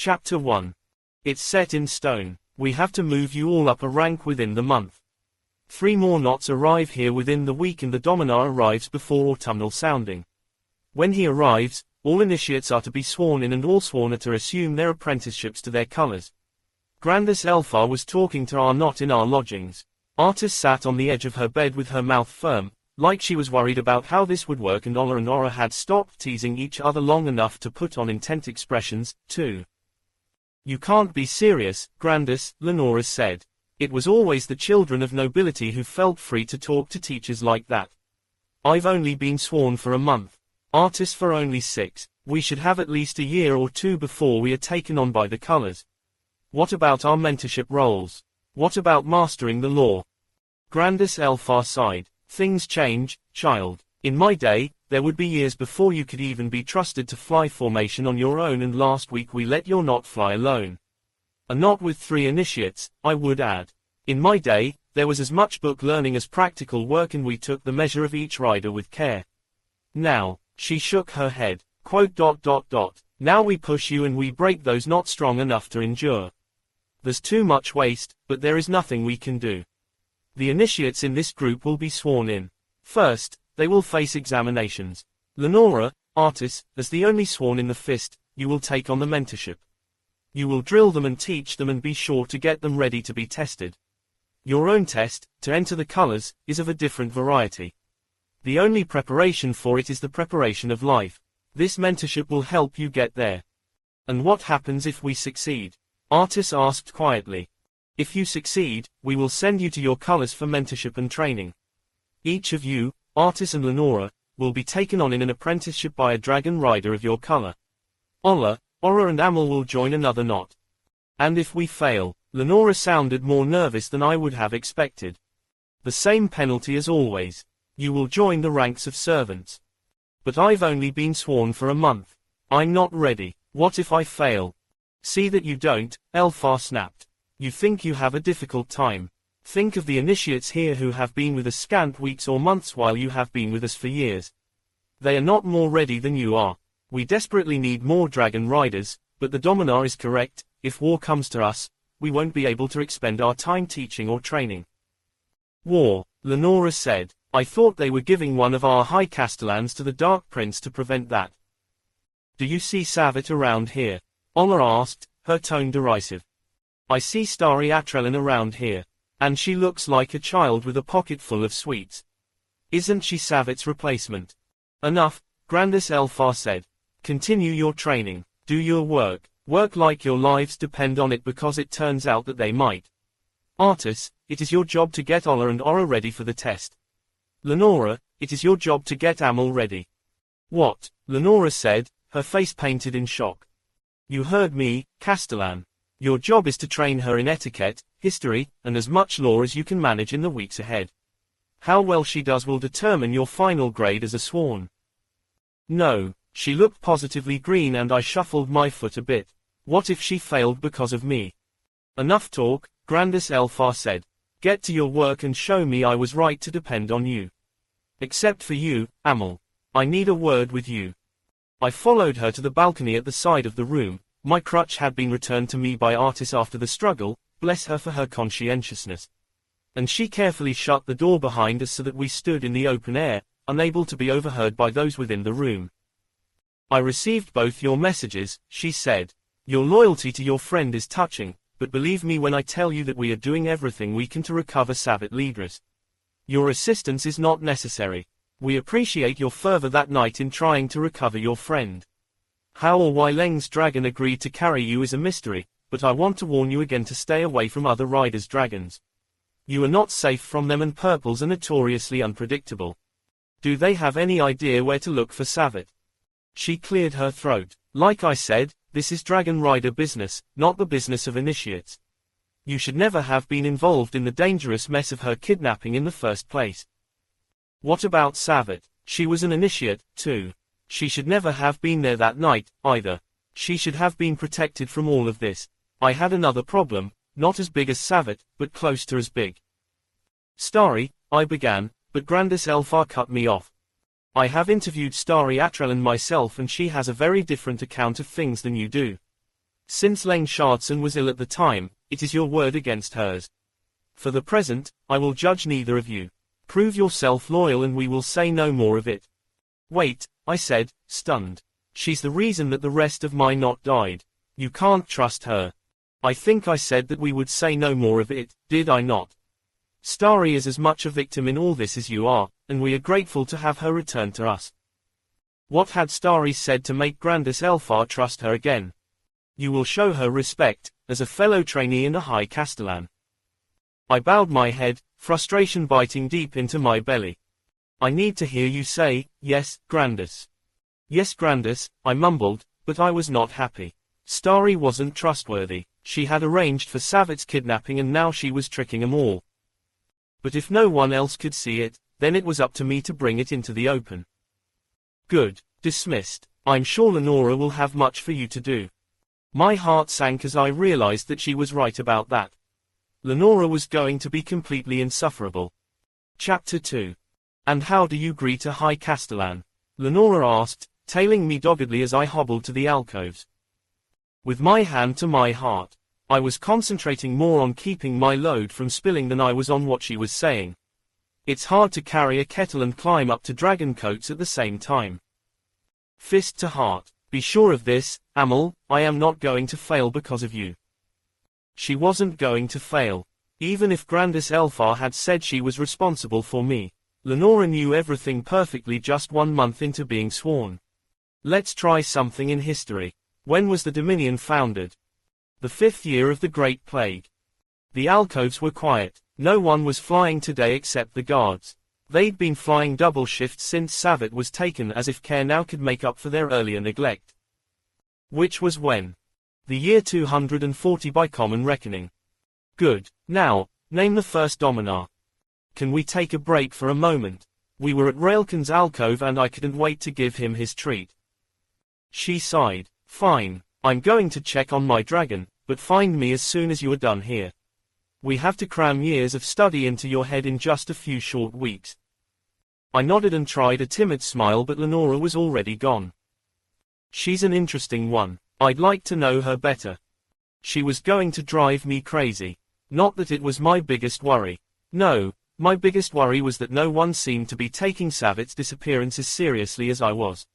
Chapter 1. It's set in stone. We have to move you all up a rank within the month. 3 more knots arrive here within the week and the Dominar arrives before autumnal sounding. When he arrives, all initiates are to be sworn in and all sworn are to assume their apprenticeships to their colors. Grandis Elphar was talking to our knot in our lodgings. Artis sat on the edge of her bed with her mouth firm, like she was worried about how this would work, and Ola and Ora had stopped teasing each other long enough to put on intent expressions, too. You can't be serious, Grandis, Lenora said. It was always the children of nobility who felt free to talk to teachers like that. I've only been sworn for a month. Artis for only 6. We should have at least a year or 2 before we are taken on by the colors. What about our mentorship roles? What about mastering the law? Grandis Elphar sighed. Things change, child. In my day, there would be years before you could even be trusted to fly formation on your own, and last week we let your knot fly alone. A knot with 3 initiates, I would add. In my day, there was as much book learning as practical work, and we took the measure of each rider with care. Now, she shook her head. Now we push you and we break those not strong enough to endure. There's too much waste, but there is nothing we can do. The initiates in this group will be sworn in. First, they will face examinations. Lenora, Artis, as the only sworn in the fist, you will take on the mentorship. You will drill them and teach them and be sure to get them ready to be tested. Your own test, to enter the colors, is of a different variety. The only preparation for it is the preparation of life. This mentorship will help you get there. And what happens if we succeed? Artis asked quietly. If you succeed, we will send you to your colors for mentorship and training. Each of you, Artis and Lenora, will be taken on in an apprenticeship by a dragon rider of your color. Ola, Ora and Amel will join another knot. And if we fail, Lenora sounded more nervous than I would have expected. The same penalty as always. You will join the ranks of servants. But I've only been sworn for a month. I'm not ready. What if I fail? See that you don't, Elphar snapped. You think you have a difficult time. Think of the initiates here who have been with us scant weeks or months while you have been with us for years. They are not more ready than you are. We desperately need more dragon riders, but the Dominar is correct. If war comes to us, we won't be able to expend our time teaching or training. War, Lenora said. I thought they were giving one of our high castellans to the darkprince to prevent that. Do you see Savette around here? Ola asked, her tone derisive. I see Starry Atrelin around here. And she looks like a child with a pocket full of sweets. Isn't she Savette's replacement? Enough, Grandis Elphar said. Continue your training. Do your work. Work like your lives depend on it, because it turns out that they might. Artis, it is your job to get Ola and Ora ready for the test. Lenora, it is your job to get Amel ready. What? Lenora said, her face painted in shock. You heard me, Castellan. Your job is to train her in etiquette, history, and as much law as you can manage in the weeks ahead. How well she does will determine your final grade as a sworn. No, she looked positively green and I shuffled my foot a bit. What if she failed because of me? Enough talk, Grandis Elphar said. Get to your work and show me I was right to depend on you. Except for you, Amel. I need a word with you. I followed her to the balcony at the side of the room. My crutch had been returned to me by Artis after the struggle, bless her for her conscientiousness. And she carefully shut the door behind us so that we stood in the open air, unable to be overheard by those within the room. I received both your messages, she said. Your loyalty to your friend is touching, but believe me when I tell you that we are doing everything we can to recover Savette Leaders. Your assistance is not necessary. We appreciate your fervor that night in trying to recover your friend. How or why Leng's dragon agreed to carry you is a mystery, but I want to warn you again to stay away from other riders' dragons. You are not safe from them, and purples are notoriously unpredictable. Do they have any idea where to look for Savette? She cleared her throat. Like I said, this is dragon rider business, not the business of initiates. You should never have been involved in the dangerous mess of her kidnapping in the first place. What about Savette? She was an initiate, too. She should never have been there that night, either. She should have been protected from all of this. I had another problem, not as big as Savette, but close to as big. Starry, I began, but Grandis Elphar cut me off. I have interviewed Starry Atrelin myself and she has a very different account of things than you do. Since Leng Shardson was ill at the time, it is your word against hers. For the present, I will judge neither of you. Prove yourself loyal and we will say no more of it. Wait, I said, stunned. She's the reason that the rest of my knot died. You can't trust her. I think I said that we would say no more of it, did I not? Starry is as much a victim in all this as you are, and we are grateful to have her return to us. What had Starry said to make Grandis Elfar trust her again? You will show her respect, as a fellow trainee in the High Castellan. I bowed my head, frustration biting deep into my belly. I need to hear you say, yes, Grandis. Yes, Grandis, I mumbled, but I was not happy. Starry wasn't trustworthy. She had arranged for Savette's kidnapping and now she was tricking them all. But if no one else could see it, then it was up to me to bring it into the open. Good. Dismissed. I'm sure Lenora will have much for you to do. My heart sank as I realized that she was right about that. Lenora was going to be completely insufferable. Chapter 2. And how do you greet a High Castellan? Lenora asked, tailing me doggedly as I hobbled to the alcoves. With my hand to my heart. I was concentrating more on keeping my load from spilling than I was on what she was saying. It's hard to carry a kettle and climb up to dragon coats at the same time. Fist to heart. Be sure of this, Amel, I am not going to fail because of you. She wasn't going to fail. Even if Grandis Elfar had said she was responsible for me. Lenora knew everything perfectly just 1 month into being sworn. Let's try something in history. When was the Dominion founded? The 5th year of the Great Plague. The alcoves were quiet. No one was flying today except the guards. They'd been flying double shifts since Savette was taken, as if care now could make up for their earlier neglect. Which was when? The year 240 by common reckoning. Good. Now, name the first Dominar. Can we take a break for a moment? We were at Raolcan's alcove and I couldn't wait to give him his treat. She sighed. Fine, I'm going to check on my dragon, but find me as soon as you are done here. We have to cram years of study into your head in just a few short weeks. I nodded and tried a timid smile, but Lenora was already gone. She's an interesting one. I'd like to know her better. She was going to drive me crazy. Not that it was my biggest worry. No, my biggest worry was that no one seemed to be taking Savette's disappearance as seriously as I was.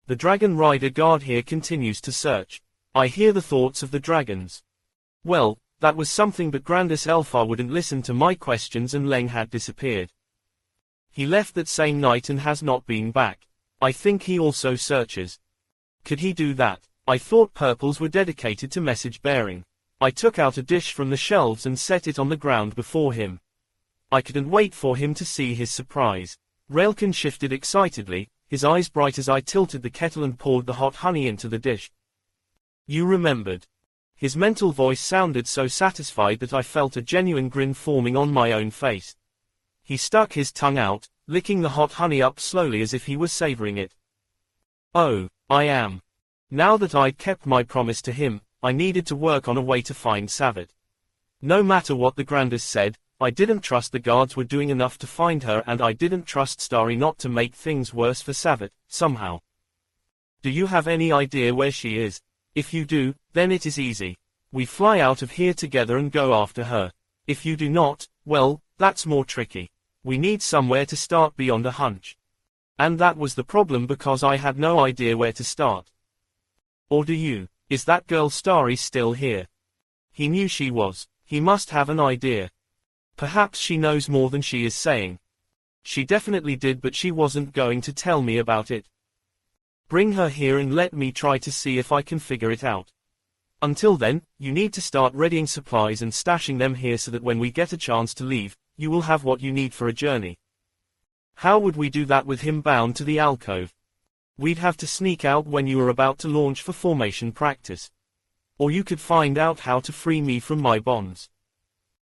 The dragon rider guard here continues to search. I hear the thoughts of the dragons. Well, that was something, but Grandis Elfar wouldn't listen to my questions and Leng had disappeared. He left that same night and has not been back. I think he also searches. Could he do that? I thought purples were dedicated to message bearing. I took out a dish from the shelves and set it on the ground before him. I couldn't wait for him to see his surprise. Raolcan shifted excitedly, his eyes bright as I tilted the kettle and poured the hot honey into the dish. You remembered. His mental voice sounded so satisfied that I felt a genuine grin forming on my own face. He stuck his tongue out, licking the hot honey up slowly as if he was savoring it. Oh, I am. Now that I'd kept my promise to him, I needed to work on a way to find Savette. No matter what the Grandis said, I didn't trust the guards were doing enough to find her, and I didn't trust Starry not to make things worse for Savette, somehow. Do you have any idea where she is? If you do, then it is easy. We fly out of here together and go after her. If you do not, well, that's more tricky. We need somewhere to start beyond a hunch. And that was the problem, because I had no idea where to start. Or do you? Is that girl Starry still here? He knew she was. He must have an idea. Perhaps she knows more than she is saying. She definitely did, but she wasn't going to tell me about it. Bring her here and let me try to see if I can figure it out. Until then, you need to start readying supplies and stashing them here so that when we get a chance to leave, you will have what you need for a journey. How would we do that with him bound to the alcove? We'd have to sneak out when you were about to launch for formation practice. Or you could find out how to free me from my bonds.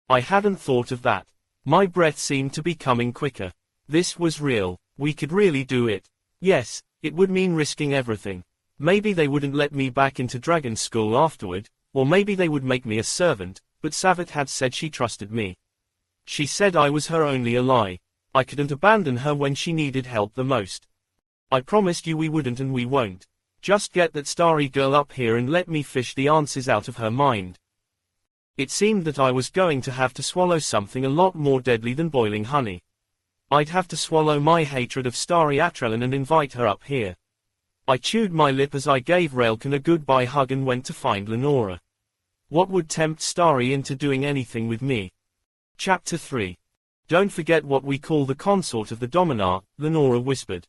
I hadn't thought of that. My breath seemed to be coming quicker. This was real. We could really do it. Yes, it would mean risking everything. Maybe they wouldn't let me back into dragon school afterward, or maybe they would make me a servant, but Savette had said she trusted me. She said I was her only ally. I couldn't abandon her when she needed help the most. I promised you we wouldn't, and we won't. Just get that starry girl up here and let me fish the answers out of her mind. It seemed that I was going to have to swallow something a lot more deadly than boiling honey. I'd have to swallow my hatred of Starry Atrellan and invite her up here. I chewed my lip as I gave Raolcan a goodbye hug and went to find Lenora. What would tempt Starry into doing anything with me? Chapter 3. Don't forget what we call the consort of the Dominar, Lenora whispered.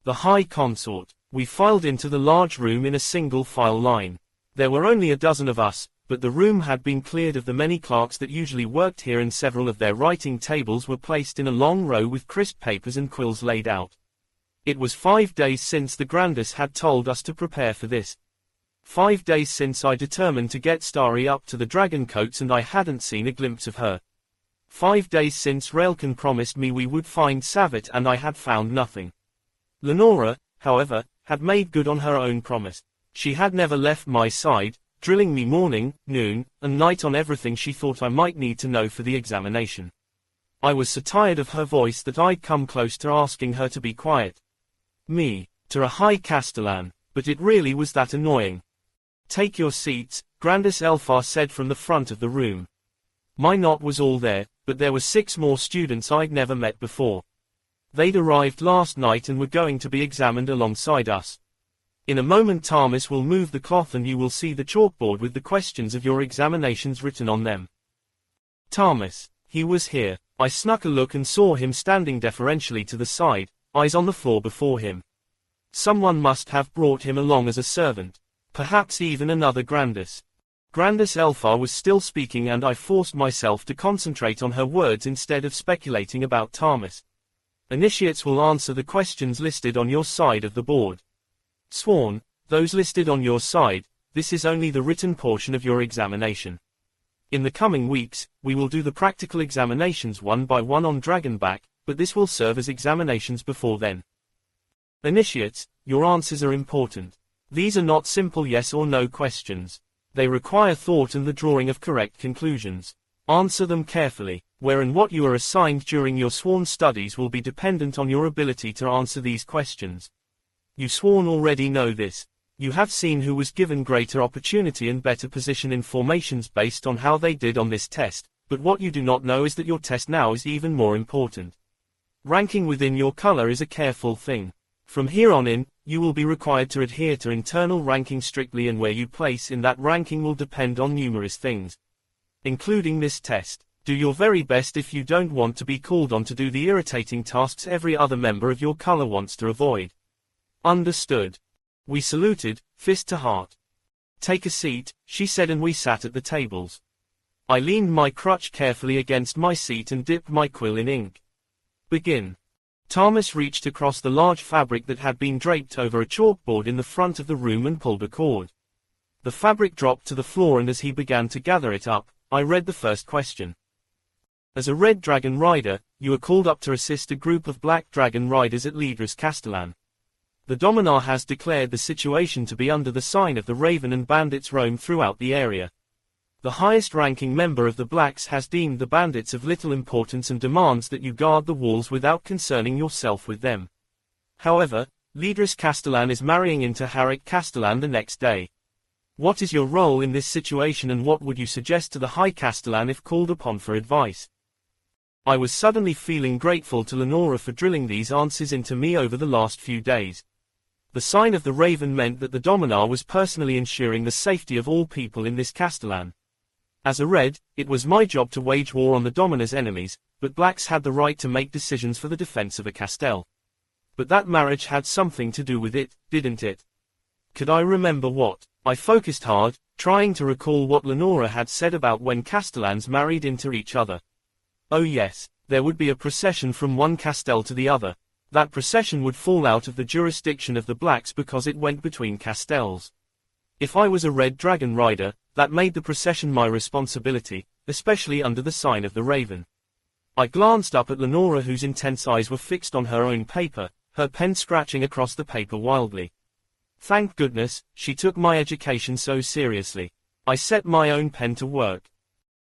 The High Consort. We filed into the large room in a single file line. There were only a dozen of us, but the room had been cleared of the many clerks that usually worked here, and several of their writing tables were placed in a long row with crisp papers and quills laid out. It was 5 days since the Grandis had told us to prepare for this. 5 days since I determined to get Starry up to the dragon coats, and I hadn't seen a glimpse of her. 5 days since Raolcan promised me we would find Savette, and I had found nothing. Lenora, however, had made good on her own promise. She had never left my side, drilling me morning, noon, and night on everything she thought I might need to know for the examination. I was so tired of her voice that I'd come close to asking her to be quiet. Me, to a high Castellan, but it really was that annoying. Take your seats, Grandis Elfar said from the front of the room. My knot was all there, but there were 6 more students I'd never met before. They'd arrived last night and were going to be examined alongside us. In a moment Tarmis will move the cloth and you will see the chalkboard with the questions of your examinations written on them. Tarmis. He was here. I snuck a look and saw him standing deferentially to the side, eyes on the floor before him. Someone must have brought him along as a servant. Perhaps even another Grandis. Grandis Elfar was still speaking, and I forced myself to concentrate on her words instead of speculating about Tarmis. Initiates will answer the questions listed on your side of the board. Sworn, those listed on your side, this is only the written portion of your examination. In the coming weeks, we will do the practical examinations one by one on Dragonback, but this will serve as examinations before then. Initiates, your answers are important. These are not simple yes or no questions. They require thought and the drawing of correct conclusions. Answer them carefully. Where and what you are assigned during your sworn studies will be dependent on your ability to answer these questions. You sworn already know this. You have seen who was given greater opportunity and better position in formations based on how they did on this test, but what you do not know is that your test now is even more important. Ranking within your color is a careful thing. From here on in, you will be required to adhere to internal ranking strictly, and where you place in that ranking will depend on numerous things, including this test. Do your very best if you don't want to be called on to do the irritating tasks every other member of your color wants to avoid. Understood. We saluted, fist to heart. Take a seat, she said, and we sat at the tables. I leaned my crutch carefully against my seat and dipped my quill in ink. Begin. Tarmis reached across the large fabric that had been draped over a chalkboard in the front of the room and pulled a cord. The fabric dropped to the floor, and as he began to gather it up, I read the first question. As a red dragon rider, you are called up to assist a group of black dragon riders at Leadras Castellan. The Dominar has declared the situation to be under the sign of the Raven, and bandits roam throughout the area. The highest-ranking member of the Blacks has deemed the bandits of little importance and demands that you guard the walls without concerning yourself with them. However, Leadras Castellan is marrying into Harrick Castellan the next day. What is your role in this situation, and what would you suggest to the High Castellan if called upon for advice? I was suddenly feeling grateful to Lenora for drilling these answers into me over the last few days. The sign of the Raven meant that the Dominar was personally ensuring the safety of all people in this Castellan. As a Red, it was my job to wage war on the Dominar's enemies, but Blacks had the right to make decisions for the defense of a Castell. But that marriage had something to do with it, didn't it? Could I remember what? I focused hard, trying to recall what Lenora had said about when Castellans married into each other. Oh yes, there would be a procession from one Castell to the other. That procession would fall out of the jurisdiction of the Blacks because it went between Castells. If I was a red dragon rider, that made the procession my responsibility, especially under the sign of the Raven. I glanced up at Lenora, whose intense eyes were fixed on her own paper, her pen scratching across the paper wildly. Thank goodness, she took my education so seriously. I set my own pen to work.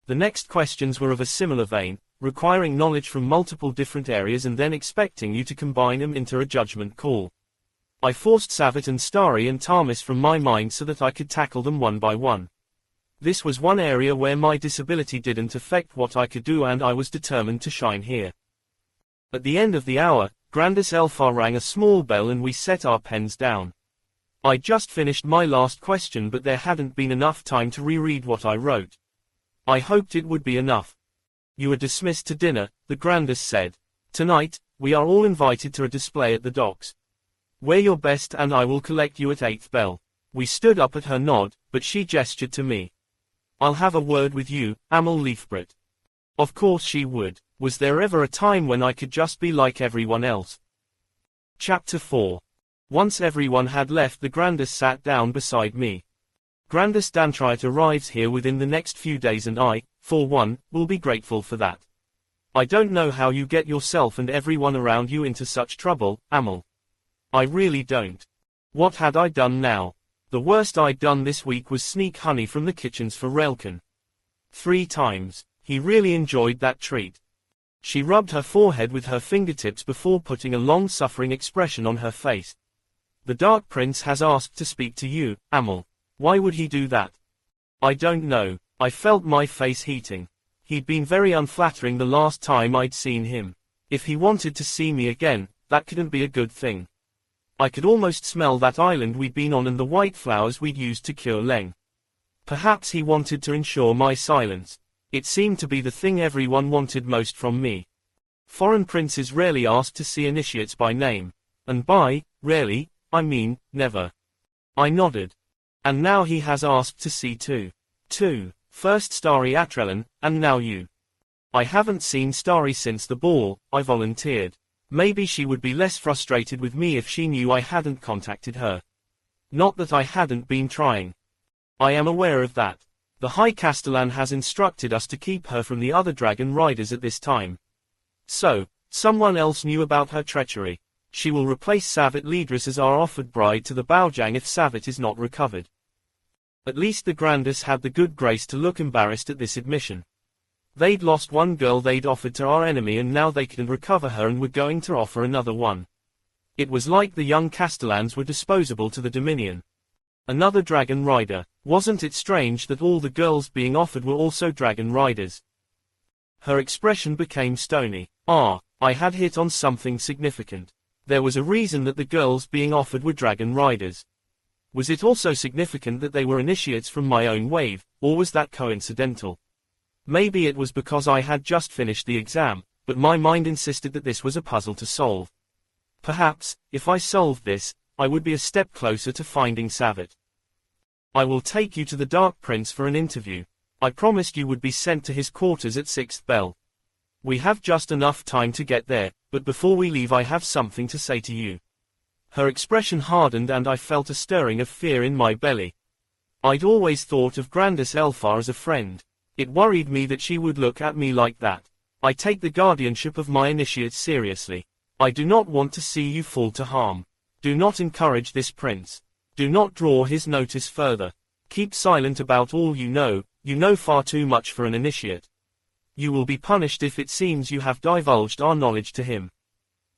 The next questions were of a similar vein, requiring knowledge from multiple different areas and then expecting you to combine them into a judgment call. I forced Savette and Starry and Tarmis from my mind so that I could tackle them one by one. This was one area where my disability didn't affect what I could do, and I was determined to shine here. At the end of the hour, Grandis Elfar rang a small bell and we set our pens down. I just finished my last question, but there hadn't been enough time to reread what I wrote. I hoped it would be enough. You are dismissed to dinner, the Grandis said. Tonight, we are all invited to a display at the docks. Wear your best and I will collect you at 8th bell. We stood up at her nod, but she gestured to me. I'll have a word with you, Amel Leafbrought. Of course she would. Was there ever a time when I could just be like everyone else? Chapter 4. Once everyone had left, the Grandis sat down beside me. Grandis Dantriot arrives here within the next few days and I, for one, will be grateful for that. I don't know how you get yourself and everyone around you into such trouble, Amel. I really don't. What had I done now? The worst I'd done this week was sneak honey from the kitchens for Raolcan. 3 times. He really enjoyed that treat. She rubbed her forehead with her fingertips before putting a long-suffering expression on her face. The Dark Prince has asked to speak to you, Amel. Why would he do that? I don't know. I felt my face heating. He'd been very unflattering the last time I'd seen him. If he wanted to see me again, that couldn't be a good thing. I could almost smell that island we'd been on and the white flowers we'd used to cure Leng. Perhaps he wanted to ensure my silence. It seemed to be the thing everyone wanted most from me. Foreign princes rarely asked to see initiates by name. And by rarely, I mean, never. I nodded. And now he has asked to see too. First Starry Atrellan, and now you. I haven't seen Starry since the ball, I volunteered. Maybe she would be less frustrated with me if she knew I hadn't contacted her. Not that I hadn't been trying. I am aware of that. The High Castellan has instructed us to keep her from the other dragon riders at this time. So, someone else knew about her treachery. She will replace Savette Leadress as our offered bride to the Baojang if Savette is not recovered. At least the Grandis had the good grace to look embarrassed at this admission. They'd lost one girl they'd offered to our enemy and now they couldn't recover her and were going to offer another one. It was like the young Castellans were disposable to the Dominion. Another dragon rider. Wasn't it strange that all the girls being offered were also dragon riders? Her expression became stony. I had hit on something significant. There was a reason that the girls being offered were dragon riders. Was it also significant that they were initiates from my own wave, or was that coincidental? Maybe it was because I had just finished the exam, but my mind insisted that this was a puzzle to solve. Perhaps, if I solved this, I would be a step closer to finding Savette. I will take you to the Dark Prince for an interview. I promised you would be sent to his quarters at 6th bell. We have just enough time to get there, but before we leave I have something to say to you. Her expression hardened and I felt a stirring of fear in my belly. I'd always thought of Grandis Elfar as a friend. It worried me that she would look at me like that. I take the guardianship of my initiate seriously. I do not want to see you fall to harm. Do not encourage this prince. Do not draw his notice further. Keep silent about all you know far too much for an initiate. You will be punished if it seems you have divulged our knowledge to him.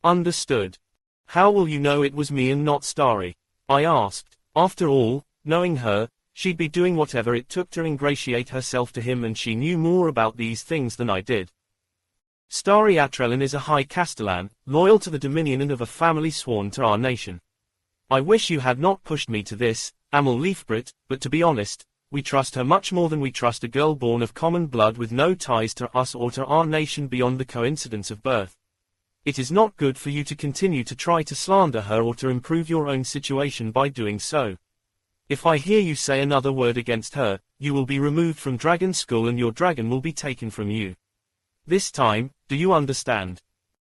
Understood. How will you know it was me and not Starry? I asked. After all, knowing her, she'd be doing whatever it took to ingratiate herself to him and she knew more about these things than I did. Starry Atrellan is a High Castellan, loyal to the Dominion and of a family sworn to our nation. I wish you had not pushed me to this, Amel Leafbrought, but to be honest, we trust her much more than we trust a girl born of common blood with no ties to us or to our nation beyond the coincidence of birth. It is not good for you to continue to try to slander her or to improve your own situation by doing so. If I hear you say another word against her, you will be removed from Dragon School and your dragon will be taken from you. This time, do you understand?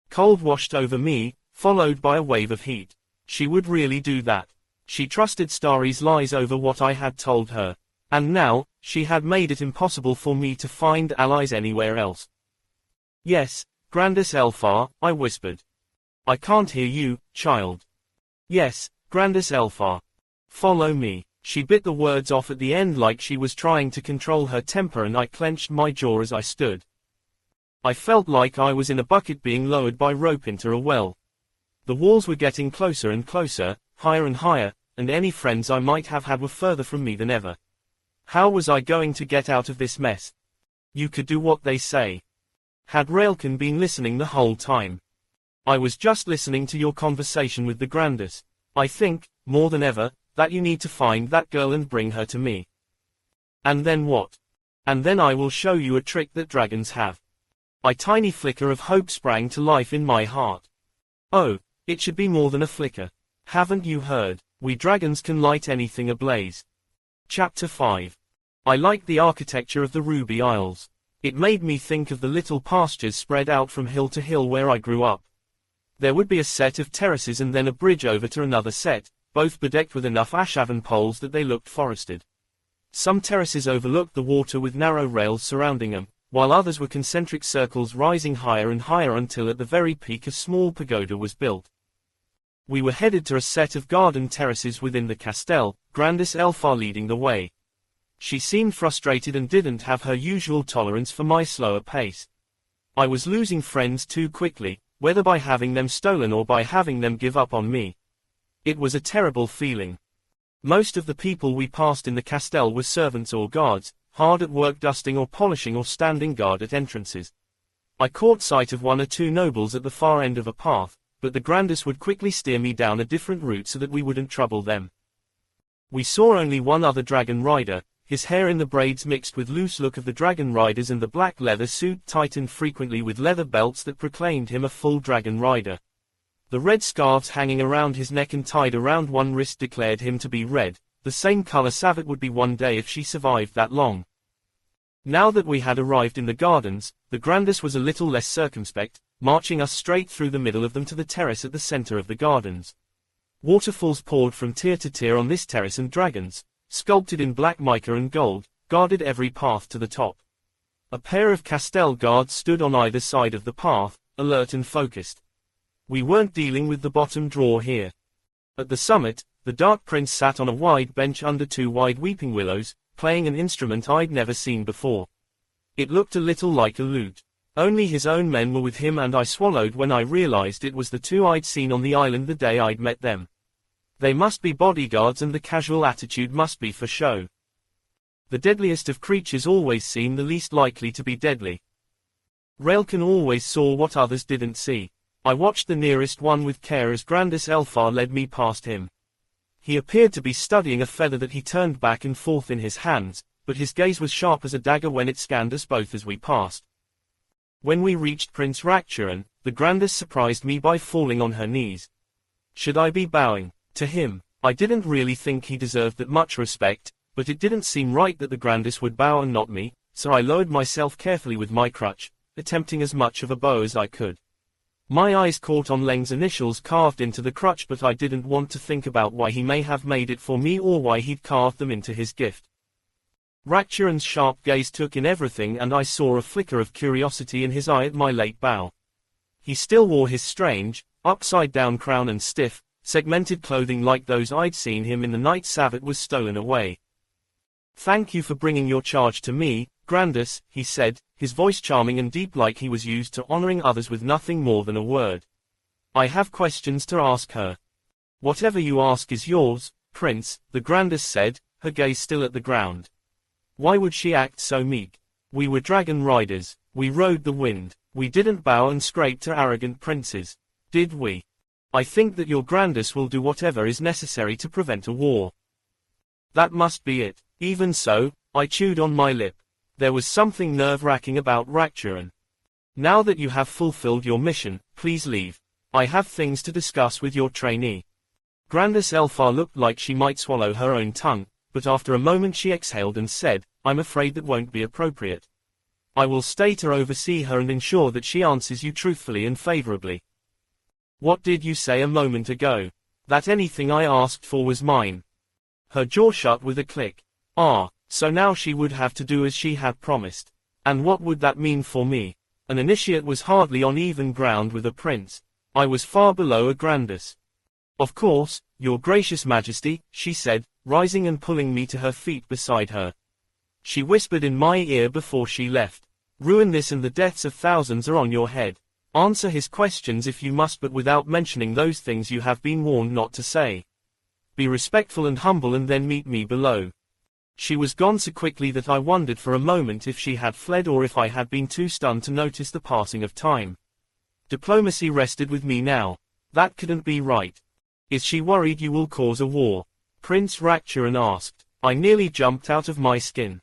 Cold washed over me, followed by a wave of heat. She would really do that. She trusted Starry's lies over what I had told her. And now, she had made it impossible for me to find allies anywhere else. Yes, Grandis Elfar, I whispered. I can't hear you, child. Yes, Grandis Elfar. Follow me. She bit the words off at the end like she was trying to control her temper and I clenched my jaw as I stood. I felt like I was in a bucket being lowered by rope into a well. The walls were getting closer and closer, higher and higher, and any friends I might have had were further from me than ever. How was I going to get out of this mess? You could do what they say. Had Raolcan been listening the whole time? I was just listening to your conversation with the Grandis. I think, more than ever, that you need to find that girl and bring her to me. And then what? And then I will show you a trick that dragons have. A tiny flicker of hope sprang to life in my heart. Oh, it should be more than a flicker. Haven't you heard? We dragons can light anything ablaze. Chapter 5. I liked the architecture of the Ruby Isles. It made me think of the little pastures spread out from hill to hill where I grew up. There would be a set of terraces and then a bridge over to another set, both bedecked with enough ashaven poles that they looked forested. Some terraces overlooked the water with narrow rails surrounding them, while others were concentric circles rising higher and higher until at the very peak a small pagoda was built. We were headed to a set of garden terraces within the castell, Grandis Elfar leading the way. She seemed frustrated and didn't have her usual tolerance for my slower pace. I was losing friends too quickly, whether by having them stolen or by having them give up on me. It was a terrible feeling. Most of the people we passed in the castell were servants or guards, hard at work dusting or polishing or standing guard at entrances. I caught sight of one or two nobles at the far end of a path, but the Grandis would quickly steer me down a different route so that we wouldn't trouble them. We saw only one other dragon rider, his hair in the braids mixed with loose look of the dragon riders and the black leather suit tightened frequently with leather belts that proclaimed him a full dragon rider. The red scarves hanging around his neck and tied around one wrist declared him to be red, the same color Savette would be one day if she survived that long. Now that we had arrived in the gardens, the Grandis was a little less circumspect, marching us straight through the middle of them to the terrace at the center of the gardens. Waterfalls poured from tier to tier on this terrace and dragons, sculpted in black mica and gold, guarded every path to the top. A pair of castell guards stood on either side of the path, alert and focused. We weren't dealing with the bottom drawer here. At the summit, the darkprince sat on a wide bench under two wide weeping willows, playing an instrument I'd never seen before. It looked a little like a lute. Only his own men were with him and I swallowed when I realized it was the two I'd seen on the island the day I'd met them. They must be bodyguards and the casual attitude must be for show. The deadliest of creatures always seem the least likely to be deadly. Raolcan always saw what others didn't see. I watched the nearest one with care as Grandis Elfar led me past him. He appeared to be studying a feather that he turned back and forth in his hands, but his gaze was sharp as a dagger when it scanned us both as we passed. When we reached Prince Raolcan, the Grandis surprised me by falling on her knees. Should I be bowing to him? I didn't really think he deserved that much respect, but it didn't seem right that the Grandis would bow and not me, so I lowered myself carefully with my crutch, attempting as much of a bow as I could. My eyes caught on Leng's initials carved into the crutch, but I didn't want to think about why he may have made it for me or why he'd carved them into his gift. Raolcan's sharp gaze took in everything and I saw a flicker of curiosity in his eye at my late bow. He still wore his strange, upside-down crown and stiff, segmented clothing like those I'd seen him in the night Savette was stolen away. "Thank you for bringing your charge to me, Grandis," he said, his voice charming and deep like he was used to honoring others with nothing more than a word. "I have questions to ask her." "Whatever you ask is yours, Prince," the Grandis said, her gaze still at the ground. Why would she act so meek? We were dragon riders, we rode the wind, we didn't bow and scrape to arrogant princes, did we? "I think that your Grandis will do whatever is necessary to prevent a war." That must be it. Even so, I chewed on my lip. There was something nerve-wracking about Raolcan. "Now that you have fulfilled your mission, please leave. I have things to discuss with your trainee." Grandis Elfar looked like she might swallow her own tongue, but after a moment she exhaled and said, "I'm afraid that won't be appropriate. I will stay to oversee her and ensure that she answers you truthfully and favorably." "What did you say a moment ago? That anything I asked for was mine?" Her jaw shut with a click. "Ah, so now she would have to do as she had promised. And what would that mean for me? An initiate was hardly on even ground with a prince. I was far below a Grandis." "Of course, your gracious majesty," she said, rising and pulling me to her feet beside her. She whispered in my ear before she left, "Ruin this and the deaths of thousands are on your head. Answer his questions if you must, but without mentioning those things you have been warned not to say. Be respectful and humble and then meet me below. She was gone so quickly that I wondered for a moment if she had fled or if I had been too stunned to notice the passing of time. Diplomacy rested with me now. That couldn't be right. Is she worried you will cause a war? Prince Raolcan asked. I nearly jumped out of my skin.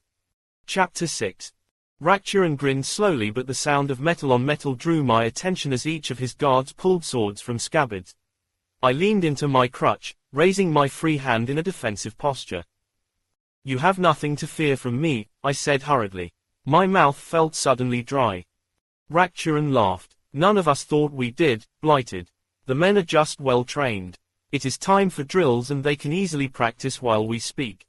Chapter 6. Raolcan grinned slowly, but the sound of metal on metal drew my attention as each of his guards pulled swords from scabbards. I leaned into my crutch, raising my free hand in a defensive posture. You have nothing to fear from me, I said hurriedly. My mouth felt suddenly dry. Raolcan laughed. None of us thought we did, blighted. The men are just well trained. It is time for drills and they can easily practice while we speak.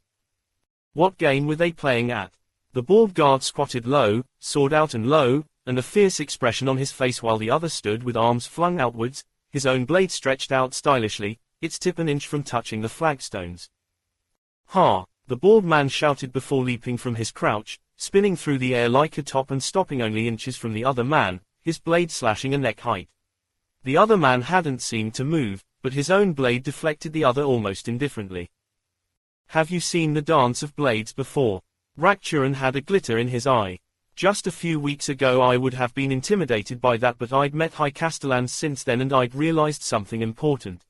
What game were they playing at? The bald guard squatted low, sword out and low, and a fierce expression on his face while the other stood with arms flung outwards, his own blade stretched out stylishly, its tip an inch from touching the flagstones. Ha! The bald man shouted before leaping from his crouch, spinning through the air like a top and stopping only inches from the other man, his blade slashing a neck height. The other man hadn't seemed to move, but his own blade deflected the other almost indifferently. Have you seen the dance of blades before? Raolcan had a glitter in his eye. Just a few weeks ago I would have been intimidated by that, but I'd met high castellans since then and I'd realized something important.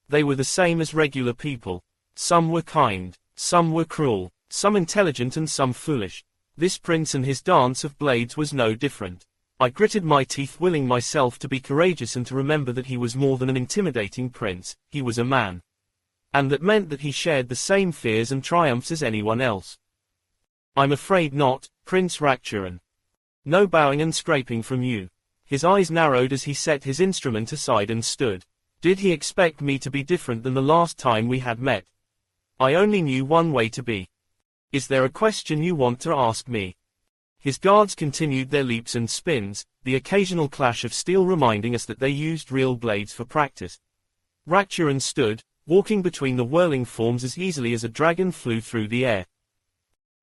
They were the same as regular people. Some were kind, some were cruel, some intelligent and some foolish. This prince and his dance of blades was no different. I gritted my teeth, willing myself to be courageous and to remember that he was more than an intimidating prince, he was a man. And that meant that he shared the same fears and triumphs as anyone else. I'm afraid not, Prince Raolcan. No bowing and scraping from you. His eyes narrowed as he set his instrument aside and stood. Did he expect me to be different than the last time we had met? I only knew one way to be. Is there a question you want to ask me? His guards continued their leaps and spins, the occasional clash of steel reminding us that they used real blades for practice. Raolcan stood, walking between the whirling forms as easily as a dragon flew through the air.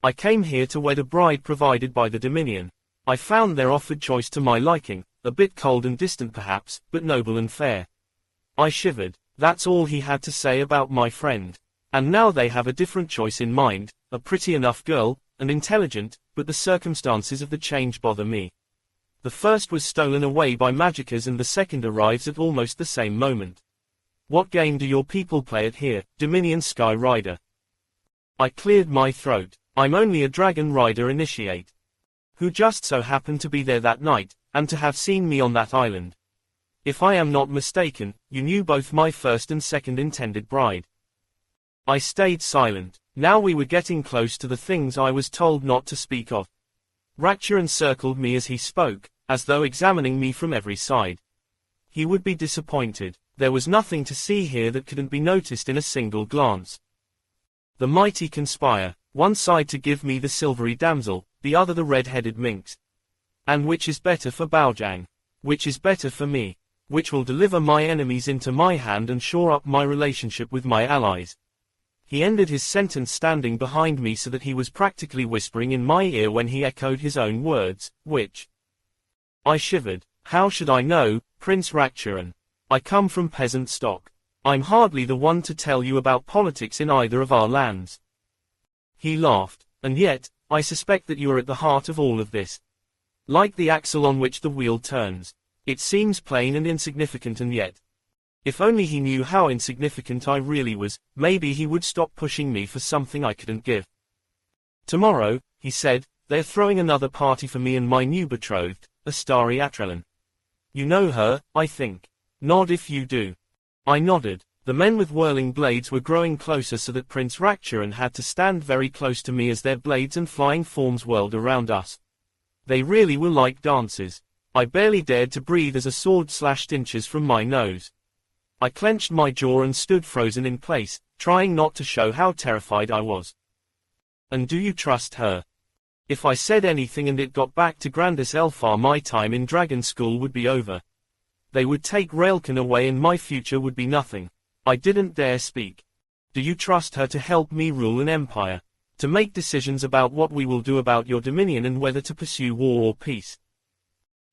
I came here to wed a bride provided by the Dominion. I found their offered choice to my liking, a bit cold and distant perhaps, but noble and fair. I shivered. That's all he had to say about my friend. And now they have a different choice in mind, a pretty enough girl, and intelligent, but the circumstances of the change bother me. The first was stolen away by magickas and the second arrives at almost the same moment. What game do your people play at here, Dominion Sky Rider? I cleared my throat. I'm only a dragon rider initiate. Who just so happened to be there that night, and to have seen me on that island. If I am not mistaken, you knew both my first and second intended bride. I stayed silent. Now we were getting close to the things I was told not to speak of. Raolcan circled me as he spoke, as though examining me from every side. He would be disappointed. There was nothing to see here that couldn't be noticed in a single glance. The mighty conspire. One side to give me the silvery damsel, the other the red-headed minx. And which is better for Baojang? Which is better for me? Which will deliver my enemies into my hand and shore up my relationship with my allies? He ended his sentence standing behind me so that he was practically whispering in my ear when he echoed his own words, which? I shivered. How should I know, Prince Raolcan? I come from peasant stock. I'm hardly the one to tell you about politics in either of our lands. He laughed. And yet, I suspect that you are at the heart of all of this. Like the axle on which the wheel turns. It seems plain and insignificant, and yet. If only he knew how insignificant I really was, maybe he would stop pushing me for something I couldn't give. Tomorrow, he said, they're throwing another party for me and my new betrothed, a starry Atrellan. You know her, I think. Nod if you do. I nodded. The men with whirling blades were growing closer so that Prince Raolcan had to stand very close to me as their blades and flying forms whirled around us. They really were like dances. I barely dared to breathe as a sword slashed inches from my nose. I clenched my jaw and stood frozen in place, trying not to show how terrified I was. And do you trust her? If I said anything and it got back to Grandis Elfar, my time in Dragon School would be over. They would take Raolcan away and my future would be nothing. I didn't dare speak. Do you trust her to help me rule an empire? To make decisions about what we will do about your dominion and whether to pursue war or peace?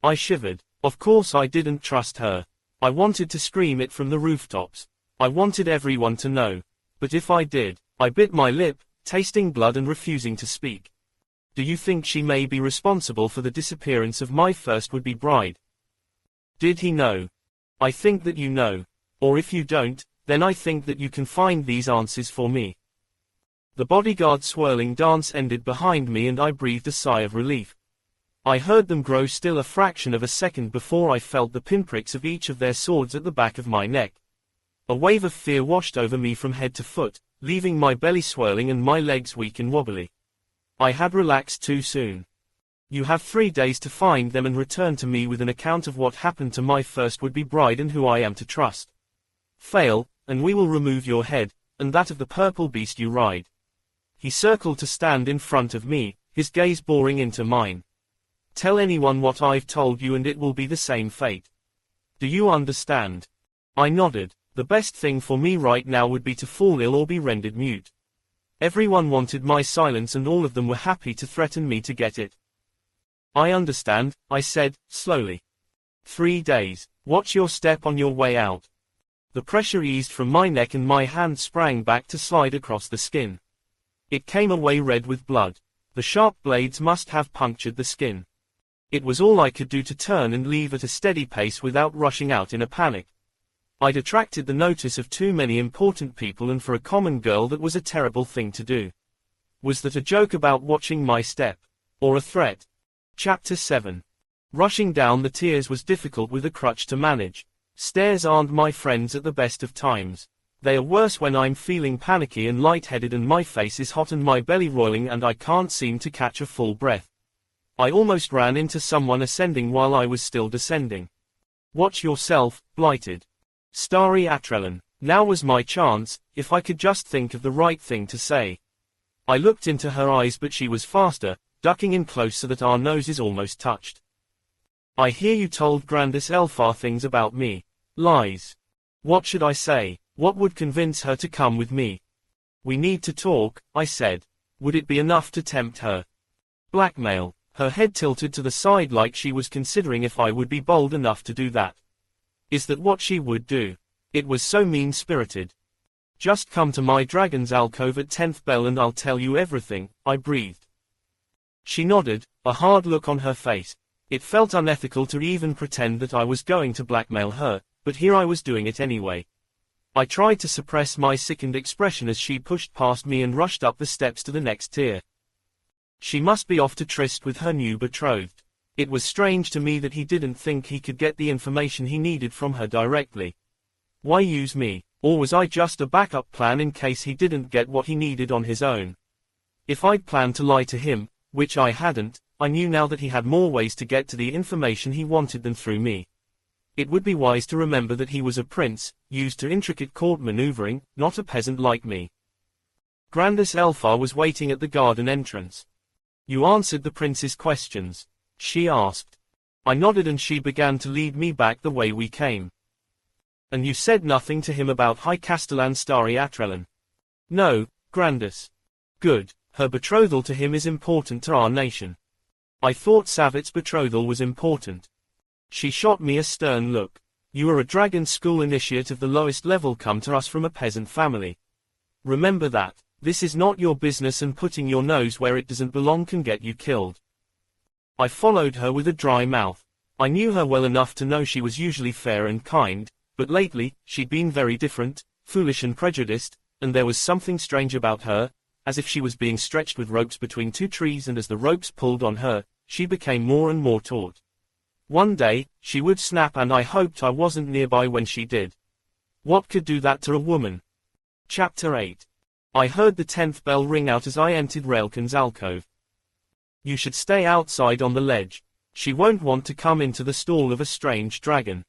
I shivered. Of course I didn't trust her. I wanted to scream it from the rooftops. I wanted everyone to know. But if I did, I bit my lip, tasting blood and refusing to speak. Do you think she may be responsible for the disappearance of my first would-be bride? Did he know? I think that you know. Or if you don't, then I think that you can find these answers for me. The bodyguard's swirling dance ended behind me and I breathed a sigh of relief. I heard them grow still a fraction of a second before I felt the pinpricks of each of their swords at the back of my neck. A wave of fear washed over me from head to foot, leaving my belly swirling and my legs weak and wobbly. I had relaxed too soon. You have 3 days to find them and return to me with an account of what happened to my first would-be bride and who I am to trust. Fail, and we will remove your head, and that of the purple beast you ride. He circled to stand in front of me, his gaze boring into mine. Tell anyone what I've told you and it will be the same fate. Do you understand? I nodded. The best thing for me right now would be to fall ill or be rendered mute. Everyone wanted my silence and all of them were happy to threaten me to get it. I understand, I said, slowly. 3 days. Watch your step on your way out. The pressure eased from my neck and my hand sprang back to slide across the skin. It came away red with blood. The sharp blades must have punctured the skin. It was all I could do to turn and leave at a steady pace without rushing out in a panic. I'd attracted the notice of too many important people and for a common girl that was a terrible thing to do. Was that a joke about watching my step? Or a threat? Chapter 7. Rushing down the tiers was difficult with a crutch to manage. Stairs aren't my friends at the best of times. They are worse when I'm feeling panicky and lightheaded and my face is hot and my belly roiling and I can't seem to catch a full breath. I almost ran into someone ascending while I was still descending. Watch yourself, blighted. SarahW. Now was my chance, if I could just think of the right thing to say. I looked into her eyes but she was faster, ducking in close so that our noses almost touched. I hear you told Grandis Elfar things about me. Lies. What should I say? What would convince her to come with me? We need to talk, I said. Would it be enough to tempt her? Blackmail. Her head tilted to the side like she was considering if I would be bold enough to do that. Is that what she would do? It was so mean-spirited. Just come to my dragon's alcove at 10th bell and I'll tell you everything, I breathed. She nodded, a hard look on her face. It felt unethical to even pretend that I was going to blackmail her, but here I was doing it anyway. I tried to suppress my sickened expression as she pushed past me and rushed up the steps to the next tier. She must be off to tryst with her new betrothed. It was strange to me that he didn't think he could get the information he needed from her directly. Why use me? Or was I just a backup plan in case he didn't get what he needed on his own? If I'd planned to lie to him, which I hadn't, I knew now that he had more ways to get to the information he wanted than through me. It would be wise to remember that he was a prince, used to intricate court maneuvering, not a peasant like me. Grandis Elfar was waiting at the garden entrance. You answered the prince's questions? She asked. I nodded and she began to lead me back the way we came. And you said nothing to him about High Castellan SarahW? No, Grandis. Good, her betrothal to him is important to our nation. I thought Savette's betrothal was important. She shot me a stern look. You are a dragon school initiate of the lowest level come to us from a peasant family. Remember that. This is not your business and putting your nose where it doesn't belong can get you killed. I followed her with a dry mouth. I knew her well enough to know she was usually fair and kind, but lately, she'd been very different, foolish and prejudiced, and there was something strange about her, as if she was being stretched with ropes between two trees and as the ropes pulled on her, she became more and more taut. One day, she would snap and I hoped I wasn't nearby when she did. What could do that to a woman? Chapter 8. I heard the 10th bell ring out as I entered Raolcan's alcove. You should stay outside on the ledge. She won't want to come into the stall of a strange dragon.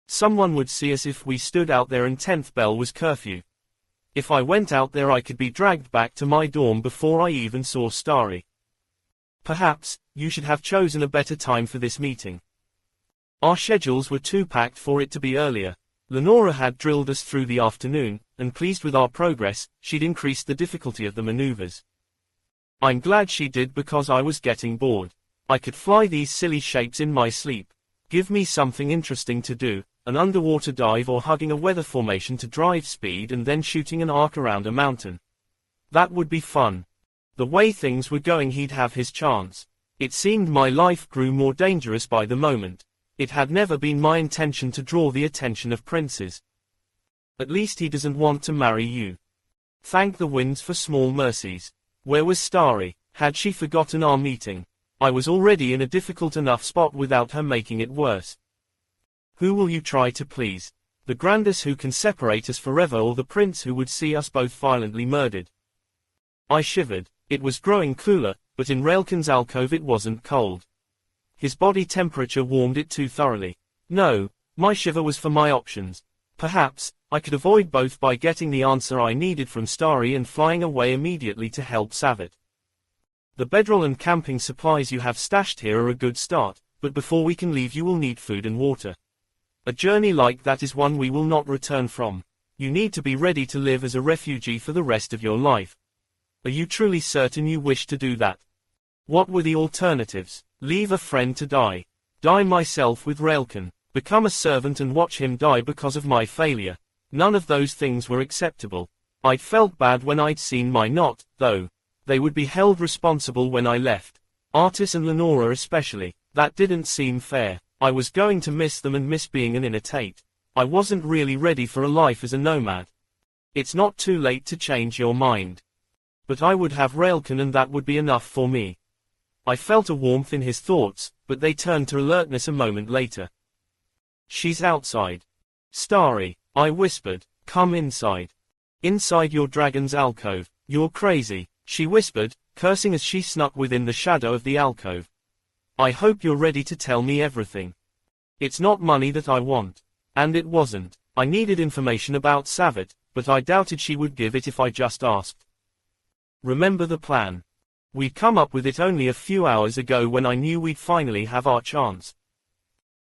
Someone would see us if we stood out there and 10th bell was curfew. If I went out there I could be dragged back to my dorm before I even saw Starry. Perhaps, you should have chosen a better time for this meeting. Our schedules were too packed for it to be earlier. Lenora had drilled us through the afternoon, and pleased with our progress, she'd increased the difficulty of the maneuvers. I'm glad she did because I was getting bored. I could fly these silly shapes in my sleep. Give me something interesting to do, an underwater dive or hugging a weather formation to drive speed and then shooting an arc around a mountain. That would be fun. The way things were going, he'd have his chance. It seemed my life grew more dangerous by the moment. It had never been my intention to draw the attention of princes. At least he doesn't want to marry you. Thank the winds for small mercies. Where was Starry? Had she forgotten our meeting? I was already in a difficult enough spot without her making it worse. Who will you try to please? The Grandis who can separate us forever, or the prince who would see us both violently murdered? I shivered. It was growing cooler, but in Raolcan's alcove it wasn't cold. His body temperature warmed it too thoroughly. No, my shiver was for my options. Perhaps, I could avoid both by getting the answer I needed from Starry and flying away immediately to help Savette. The bedroll and camping supplies you have stashed here are a good start, but before we can leave you will need food and water. A journey like that is one we will not return from. You need to be ready to live as a refugee for the rest of your life. Are you truly certain you wish to do that? What were the alternatives? Leave a friend to die. Die myself with Raolcan. Become a servant and watch him die because of my failure. None of those things were acceptable. I'd felt bad when I'd seen my knot, though. They would be held responsible when I left. Artis and Lenora especially. That didn't seem fair. I was going to miss them and miss being an inner Tate. I wasn't really ready for a life as a nomad. It's not too late to change your mind. But I would have Raolcan and that would be enough for me. I felt a warmth in his thoughts, but they turned to alertness a moment later. She's outside. Starry, I whispered, come inside. Inside your dragon's alcove. You're crazy, she whispered, cursing as she snuck within the shadow of the alcove. I hope you're ready to tell me everything. It's not money that I want. And it wasn't. I needed information about Savette, but I doubted she would give it if I just asked. Remember the plan. We'd come up with it only a few hours ago when I knew we'd finally have our chance.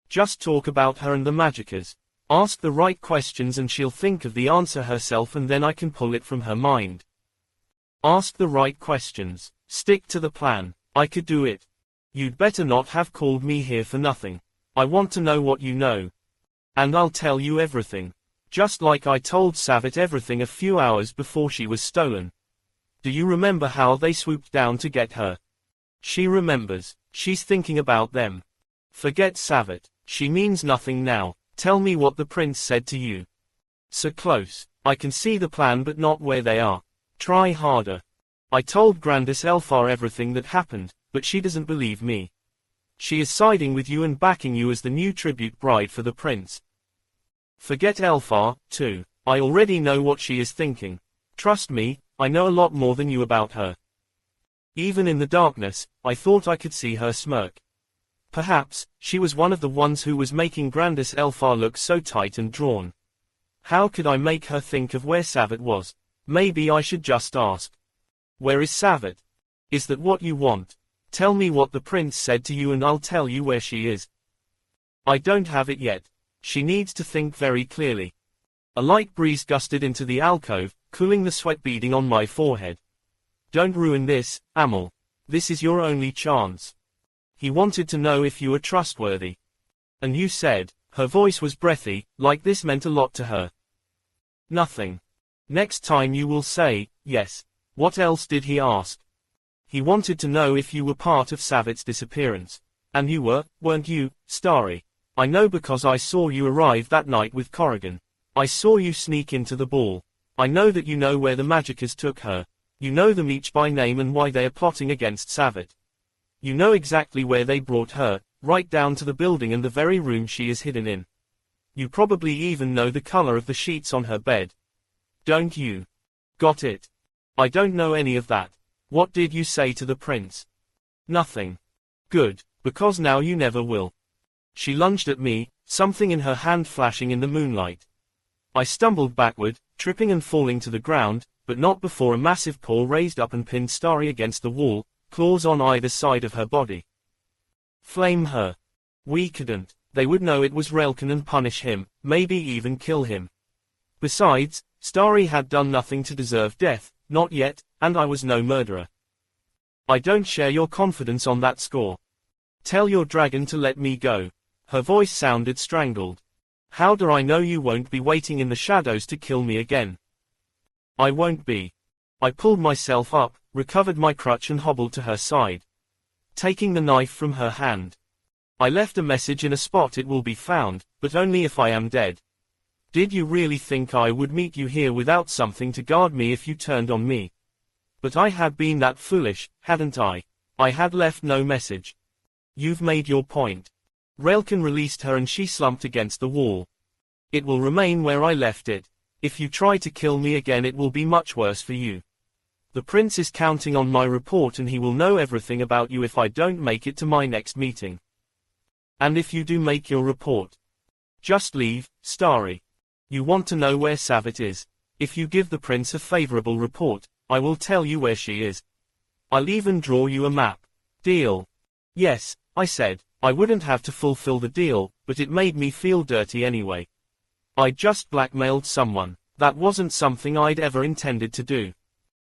Just talk about her and the magickas. Ask the right questions and she'll think of the answer herself and then I can pull it from her mind. Ask the right questions. Stick to the plan. I could do it. You'd better not have called me here for nothing. I want to know what you know. And I'll tell you everything. Just like I told Savette everything a few hours before she was stolen. Do you remember how they swooped down to get her? She remembers. She's thinking about them. Forget Savette. She means nothing now. Tell me what the prince said to you. So close. I can see the plan but not where they are. Try harder. I told Grandis Elfar everything that happened, but she doesn't believe me. She is siding with you and backing you as the new tribute bride for the prince. Forget Elfar, too. I already know what she is thinking. Trust me, I know a lot more than you about her. Even in the darkness, I thought I could see her smirk. Perhaps, she was one of the ones who was making Grandis Elfar look so tight and drawn. How could I make her think of where Savette was? Maybe I should just ask. Where is Savette? Is that what you want? Tell me what the prince said to you and I'll tell you where she is. I don't have it yet. She needs to think very clearly. A light breeze gusted into the alcove, cooling the sweat beading on my forehead. Don't ruin this, Amel. This is your only chance. He wanted to know if you were trustworthy. And you said, her voice was breathy, like this meant a lot to her. Nothing. Next time you will say, yes. What else did he ask? He wanted to know if you were part of Savette's disappearance. And you were, weren't you, Starry? I know because I saw you arrive that night with Corrigan. I saw you sneak into the ball. I know that you know where the magickas took her. You know them each by name and why they are plotting against Savette. You know exactly where they brought her, right down to the building and the very room she is hidden in. You probably even know the color of the sheets on her bed. Don't you? Got it. I don't know any of that. What did you say to the prince? Nothing. Good, because now you never will. She lunged at me, something in her hand flashing in the moonlight. I stumbled backward, tripping and falling to the ground, but not before a massive paw raised up and pinned Starry against the wall, claws on either side of her body. Flame her. We couldn't. They would know it was Raolcan and punish him, maybe even kill him. Besides, Starry had done nothing to deserve death, not yet, and I was no murderer. I don't share your confidence on that score. Tell your dragon to let me go. Her voice sounded strangled. How do I know you won't be waiting in the shadows to kill me again? I won't be. I pulled myself up, recovered my crutch and hobbled to her side, taking the knife from her hand. I left a message in a spot it will be found, but only if I am dead. Did you really think I would meet you here without something to guard me if you turned on me? But I had been that foolish, hadn't I? I had left no message. You've made your point. Raolcan released her and she slumped against the wall. It will remain where I left it. If you try to kill me again it will be much worse for you. The prince is counting on my report and he will know everything about you if I don't make it to my next meeting. And if you do make your report, just leave, Starry. You want to know where Savette is. If you give the prince a favorable report, I will tell you where she is. I'll even draw you a map. Deal? Yes, I said. I wouldn't have to fulfill the deal, but it made me feel dirty anyway. I just blackmailed someone. That wasn't something I'd ever intended to do.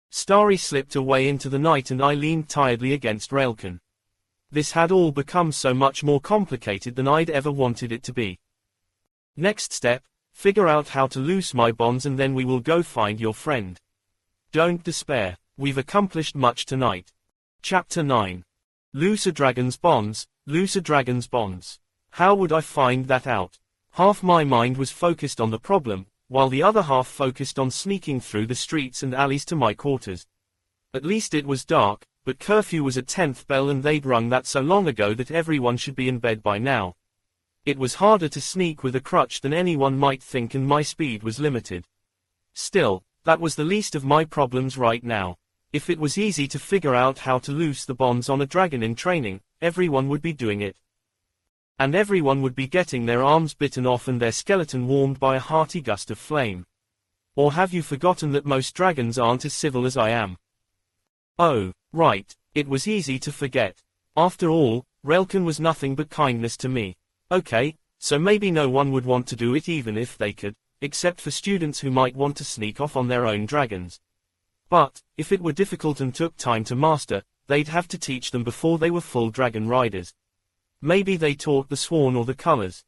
Starry slipped away into the night and I leaned tiredly against Raolcan. This had all become so much more complicated than I'd ever wanted it to be. Next step, figure out how to loose my bonds and then we will go find your friend. Don't despair, we've accomplished much tonight. Chapter 9. Loose a dragon's bonds, loose a dragon's bonds. How would I find that out? Half my mind was focused on the problem, while the other half focused on sneaking through the streets and alleys to my quarters. At least it was dark, but curfew was at 10th bell and they'd rung that so long ago that everyone should be in bed by now. It was harder to sneak with a crutch than anyone might think and my speed was limited. Still, that was the least of my problems right now. If it was easy to figure out how to loose the bonds on a dragon in training, everyone would be doing it. And everyone would be getting their arms bitten off and their skeleton warmed by a hearty gust of flame. Or have you forgotten that most dragons aren't as civil as I am? Oh, right, it was easy to forget. After all, Raolcan was nothing but kindness to me. Okay, so maybe no one would want to do it even if they could, except for students who might want to sneak off on their own dragons. But, if it were difficult and took time to master, they'd have to teach them before they were full dragon riders. Maybe they taught the sworn or the colors.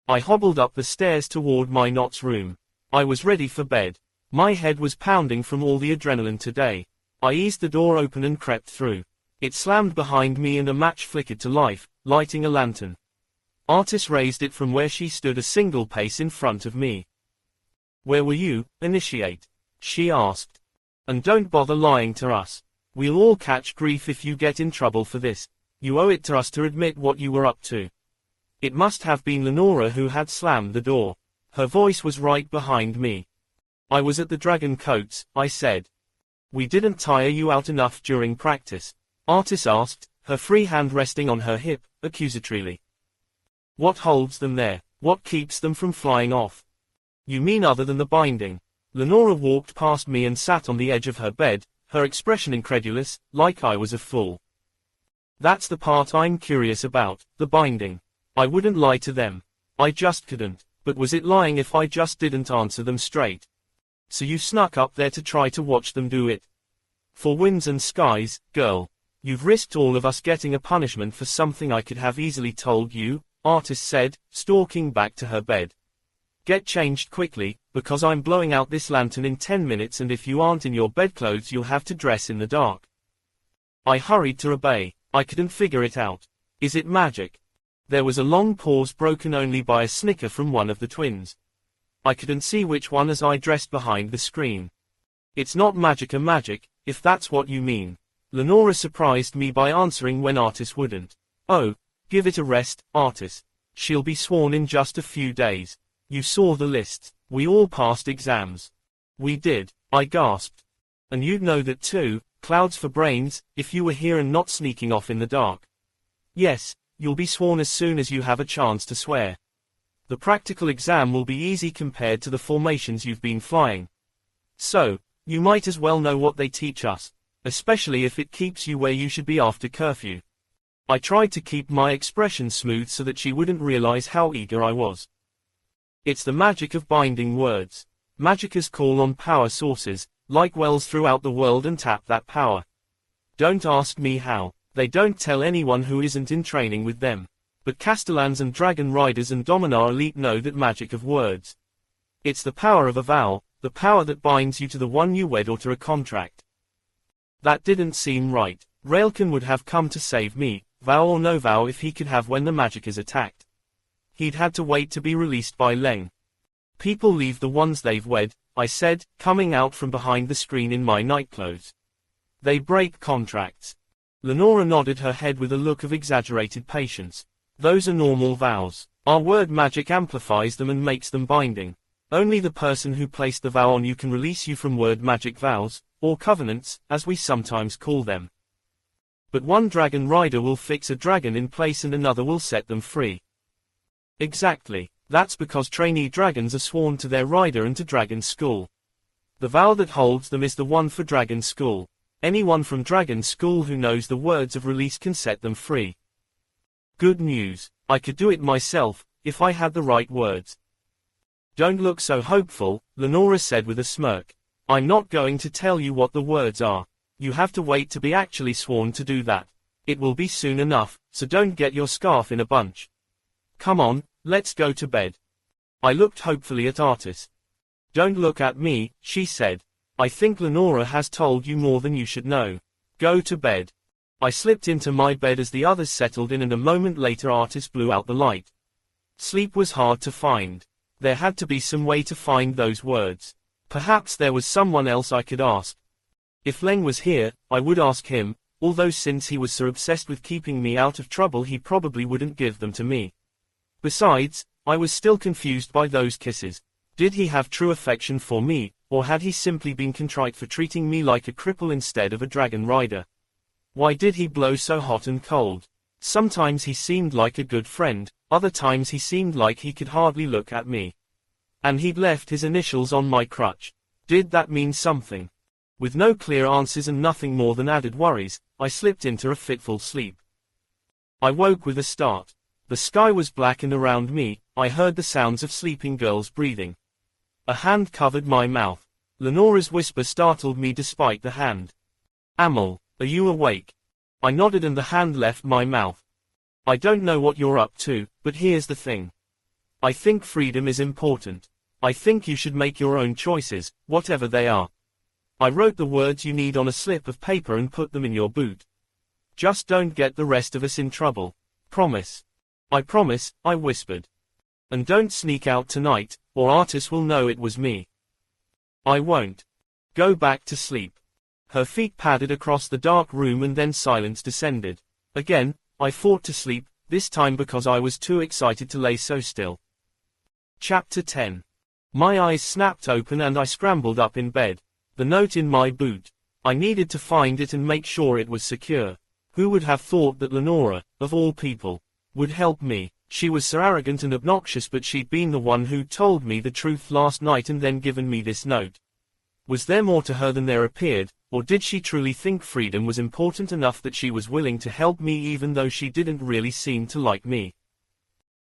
I hobbled up the stairs toward my Not's room. I was ready for bed. My head was pounding from all the adrenaline today. I eased the door open and crept through. It slammed behind me and a match flickered to life, lighting a lantern. Artis raised it from where she stood a single pace in front of me. Where were you, Initiate? She asked. And don't bother lying to us. We'll all catch grief if you get in trouble for this. You owe it to us to admit what you were up to. It must have been Lenora who had slammed the door. Her voice was right behind me. I was at the dragon coats, I said. We didn't tire you out enough during practice? Artis asked, her free hand resting on her hip, accusatorily. What holds them there? What keeps them from flying off? You mean other than the binding? Lenora walked past me and sat on the edge of her bed, her expression incredulous, like I was a fool. That's the part I'm curious about, the binding. I wouldn't lie to them. I just couldn't. But was it lying if I just didn't answer them straight? So you snuck up there to try to watch them do it? For winds and skies, girl. You've risked all of us getting a punishment for something I could have easily told you, Artis said, stalking back to her bed. Get changed quickly, because I'm blowing out this lantern in 10 minutes and if you aren't in your bedclothes you'll have to dress in the dark. I hurried to obey. I couldn't figure it out. Is it magic? There was a long pause broken only by a snicker from one of the twins. I couldn't see which one as I dressed behind the screen. It's not magic, if that's what you mean. Lenora surprised me by answering when Artis wouldn't. Oh, give it a rest, Artis. She'll be sworn in just a few days. You saw the lists. We all passed exams. We did, I gasped. And you'd know that too. Clouds for brains, if you were here and not sneaking off in the dark. Yes, you'll be sworn as soon as you have a chance to swear. The practical exam will be easy compared to the formations you've been flying. So, you might as well know what they teach us, especially if it keeps you where you should be after curfew. I tried to keep my expression smooth so that she wouldn't realize how eager I was. It's the magic of binding words. Magicers call on power sources, like wells throughout the world and tap that power. Don't ask me how. They don't tell anyone who isn't in training with them. But Castellans and Dragon Riders and Dominar Elite know that magic of words. It's the power of a vow, the power that binds you to the one you wed or to a contract. That didn't seem right. Raolcan would have come to save me, vow or no vow, if he could have when the magic is attacked. He'd had to wait to be released by Leng. People leave the ones they've wed, I said, coming out from behind the screen in my nightclothes. They break contracts. Lenora nodded her head with a look of exaggerated patience. Those are normal vows. Our word magic amplifies them and makes them binding. Only the person who placed the vow on you can release you from word magic vows, or covenants, as we sometimes call them. But one dragon rider will fix a dragon in place and another will set them free. Exactly. That's because trainee dragons are sworn to their rider and to dragon school. The vow that holds them is the one for dragon school. Anyone from dragon school who knows the words of release can set them free. Good news. I could do it myself, if I had the right words. Don't look so hopeful, Lenora said with a smirk. I'm not going to tell you what the words are. You have to wait to be actually sworn to do that. It will be soon enough, so don't get your scarf in a bunch. Come on, let's go to bed. I looked hopefully at Artis. Don't look at me, she said. I think Lenora has told you more than you should know. Go to bed. I slipped into my bed as the others settled in, and a moment later Artis blew out the light. Sleep was hard to find. There had to be some way to find those words. Perhaps there was someone else I could ask. If Leng was here, I would ask him, although since he was so obsessed with keeping me out of trouble he probably wouldn't give them to me. Besides, I was still confused by those kisses. Did he have true affection for me, or had he simply been contrite for treating me like a cripple instead of a dragon rider? Why did he blow so hot and cold? Sometimes he seemed like a good friend, other times he seemed like he could hardly look at me. And he'd left his initials on my crutch. Did that mean something? With no clear answers and nothing more than added worries, I slipped into a fitful sleep. I woke with a start. The sky was black and around me, I heard the sounds of sleeping girls breathing. A hand covered my mouth. Lenora's whisper startled me despite the hand. Amel, are you awake? I nodded and the hand left my mouth. I don't know what you're up to, but here's the thing. I think freedom is important. I think you should make your own choices, whatever they are. I wrote the words you need on a slip of paper and put them in your boot. Just don't get the rest of us in trouble. Promise. I promise, I whispered. And don't sneak out tonight, or Artis will know it was me. I won't. Go back to sleep. Her feet padded across the dark room and then silence descended. Again, I fought to sleep, this time because I was too excited to lay so still. Chapter 10. My eyes snapped open and I scrambled up in bed. The note in my boot. I needed to find it and make sure it was secure. Who would have thought that Lenora, of all people, would help me? She was so arrogant and obnoxious, but she'd been the one who told me the truth last night and then given me this note. Was there more to her than there appeared, or did she truly think freedom was important enough that she was willing to help me even though she didn't really seem to like me?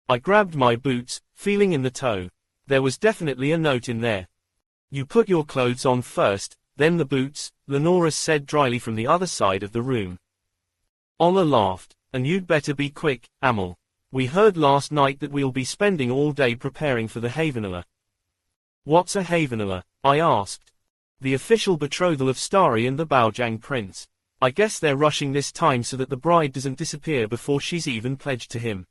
I grabbed my boots, feeling in the toe. There was definitely a note in there. You put your clothes on first, then the boots, Lenora said dryly from the other side of the room. Ola laughed. And you'd better be quick, Amel. We heard last night that we'll be spending all day preparing for the Havenala. What's a Havenala? I asked. The official betrothal of Starry and the Baojang prince. I guess they're rushing this time so that the bride doesn't disappear before she's even pledged to him.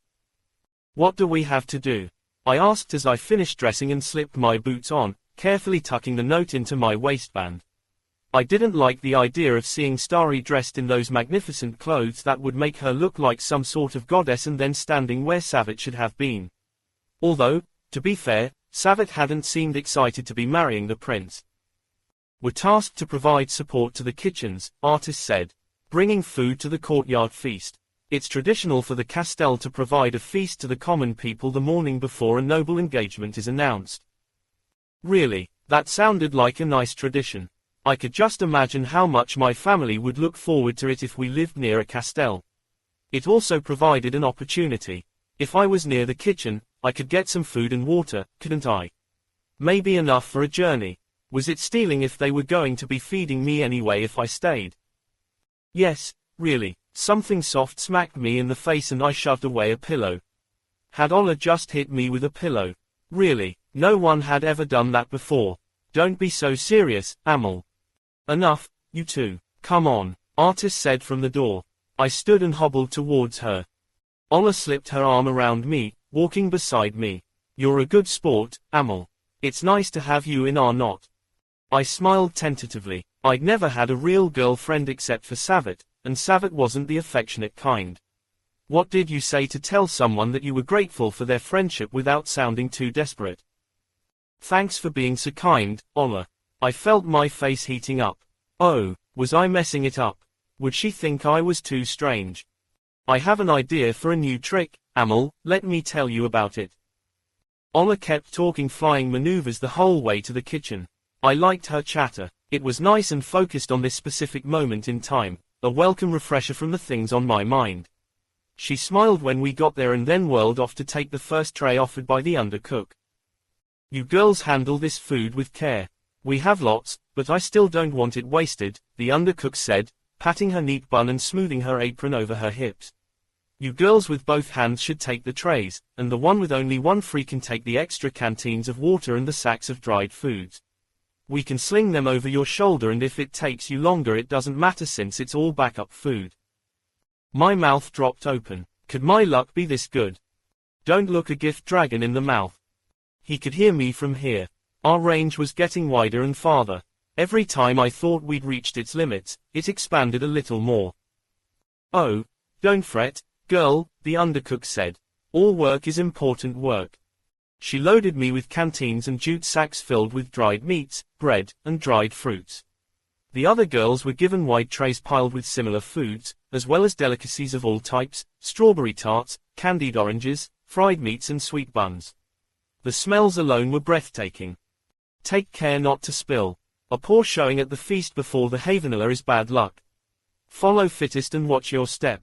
What do we have to do? I asked as I finished dressing and slipped my boots on, carefully tucking the note into my waistband. I didn't like the idea of seeing Starry dressed in those magnificent clothes that would make her look like some sort of goddess and then standing where Savette should have been. Although, to be fair, Savette hadn't seemed excited to be marrying the prince. We're tasked to provide support to the kitchens, Artis said. Bringing food to the courtyard feast. It's traditional for the Castell to provide a feast to the common people the morning before a noble engagement is announced. Really, that sounded like a nice tradition. I could just imagine how much my family would look forward to it if we lived near a castell. It also provided an opportunity. If I was near the kitchen, I could get some food and water, couldn't I? Maybe enough for a journey. Was it stealing if they were going to be feeding me anyway if I stayed? Yes, really. Something soft smacked me in the face and I shoved away a pillow. Had Ola just hit me with a pillow? Really, no one had ever done that before. Don't be so serious, Amel. Enough, you two. Come on, Artis said from the door. I stood and hobbled towards her. Ola slipped her arm around me, walking beside me. You're a good sport, Amel. It's nice to have you in our knot. I smiled tentatively. I'd never had a real girlfriend except for Savette, and Savette wasn't the affectionate kind. What did you say to tell someone that you were grateful for their friendship without sounding too desperate? Thanks for being so kind, Ola. I felt my face heating up. Oh, was I messing it up? Would she think I was too strange? I have an idea for a new trick, Amel, let me tell you about it. Ola kept talking flying maneuvers the whole way to the kitchen. I liked her chatter. It was nice and focused on this specific moment in time, a welcome refresher from the things on my mind. She smiled when we got there and then whirled off to take the first tray offered by the undercook. You girls handle this food with care. We have lots, but I still don't want it wasted, the undercook said, patting her neat bun and smoothing her apron over her hips. You girls with both hands should take the trays, and the one with only one free can take the extra canteens of water and the sacks of dried foods. We can sling them over your shoulder and if it takes you longer it doesn't matter since it's all backup food. My mouth dropped open. Could my luck be this good? Don't look a gift dragon in the mouth. He could hear me from here. Our range was getting wider and farther. Every time I thought we'd reached its limits, it expanded a little more. Oh, don't fret, girl, the undercook said. All work is important work. She loaded me with canteens and jute sacks filled with dried meats, bread, and dried fruits. The other girls were given wide trays piled with similar foods, as well as delicacies of all types, strawberry tarts, candied oranges, fried meats and sweet buns. The smells alone were breathtaking. Take care not to spill. A poor showing at the feast before the Havenilla is bad luck. Follow fittest and watch your step.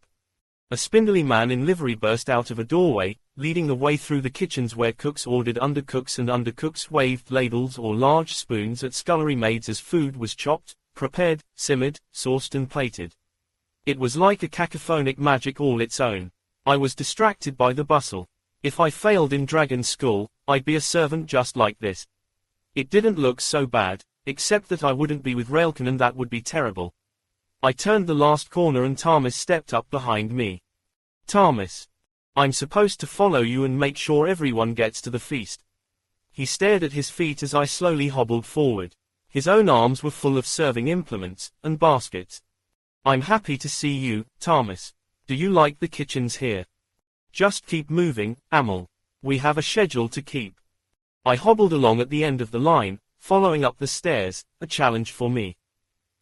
A spindly man in livery burst out of a doorway, leading the way through the kitchens where cooks ordered undercooks and undercooks waved ladles or large spoons at scullery maids as food was chopped, prepared, simmered, sauced and plated. It was like a cacophonic magic all its own. I was distracted by the bustle. If I failed in dragon school, I'd be a servant just like this. It didn't look so bad, except that I wouldn't be with Raolcan and that would be terrible. I turned the last corner and Tarmis stepped up behind me. Tarmis. I'm supposed to follow you and make sure everyone gets to the feast. He stared at his feet as I slowly hobbled forward. His own arms were full of serving implements and baskets. I'm happy to see you, Tarmis. Do you like the kitchens here? Just keep moving, Amel. We have a schedule to keep. I hobbled along at the end of the line, following up the stairs, a challenge for me.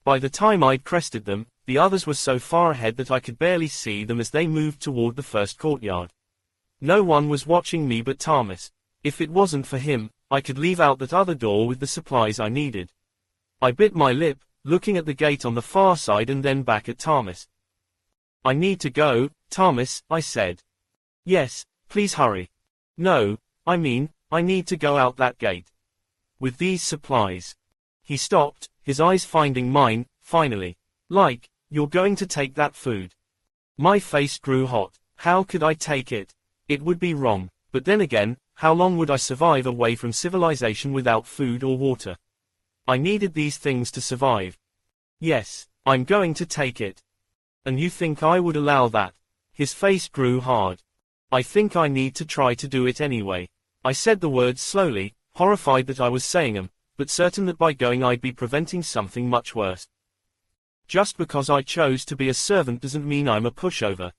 By the time I'd crested them, the others were so far ahead that I could barely see them as they moved toward the first courtyard. No one was watching me but Tarmis. If it wasn't for him, I could leave out that other door with the supplies I needed. I bit my lip, looking at the gate on the far side and then back at Tarmis. I need to go, Tarmis, I said. Yes, please hurry. No, I mean, I need to go out that gate. With these supplies. He stopped, his eyes finding mine, finally. Like, you're going to take that food. My face grew hot. How could I take it? It would be wrong, but then again, how long would I survive away from civilization without food or water? I needed these things to survive. Yes, I'm going to take it. And you think I would allow that? His face grew hard. I think I need to try to do it anyway. I said the words slowly, horrified that I was saying them, but certain that by going I'd be preventing something much worse. Just because I chose to be a servant doesn't mean I'm a pushover.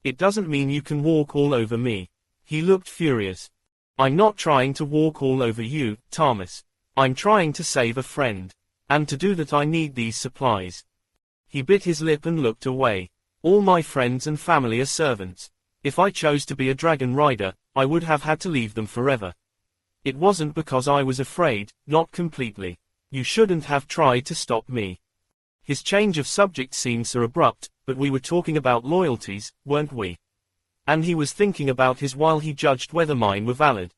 It doesn't mean you can walk all over me. He looked furious. I'm not trying to walk all over you, Tarmis. I'm trying to save a friend. And to do that I need these supplies. He bit his lip and looked away. All my friends and family are servants. If I chose to be a dragon rider, I would have had to leave them forever. It wasn't because I was afraid, not completely. You shouldn't have tried to stop me. His change of subject seemed so abrupt, but we were talking about loyalties, weren't we? And he was thinking about his while he judged whether mine were valid.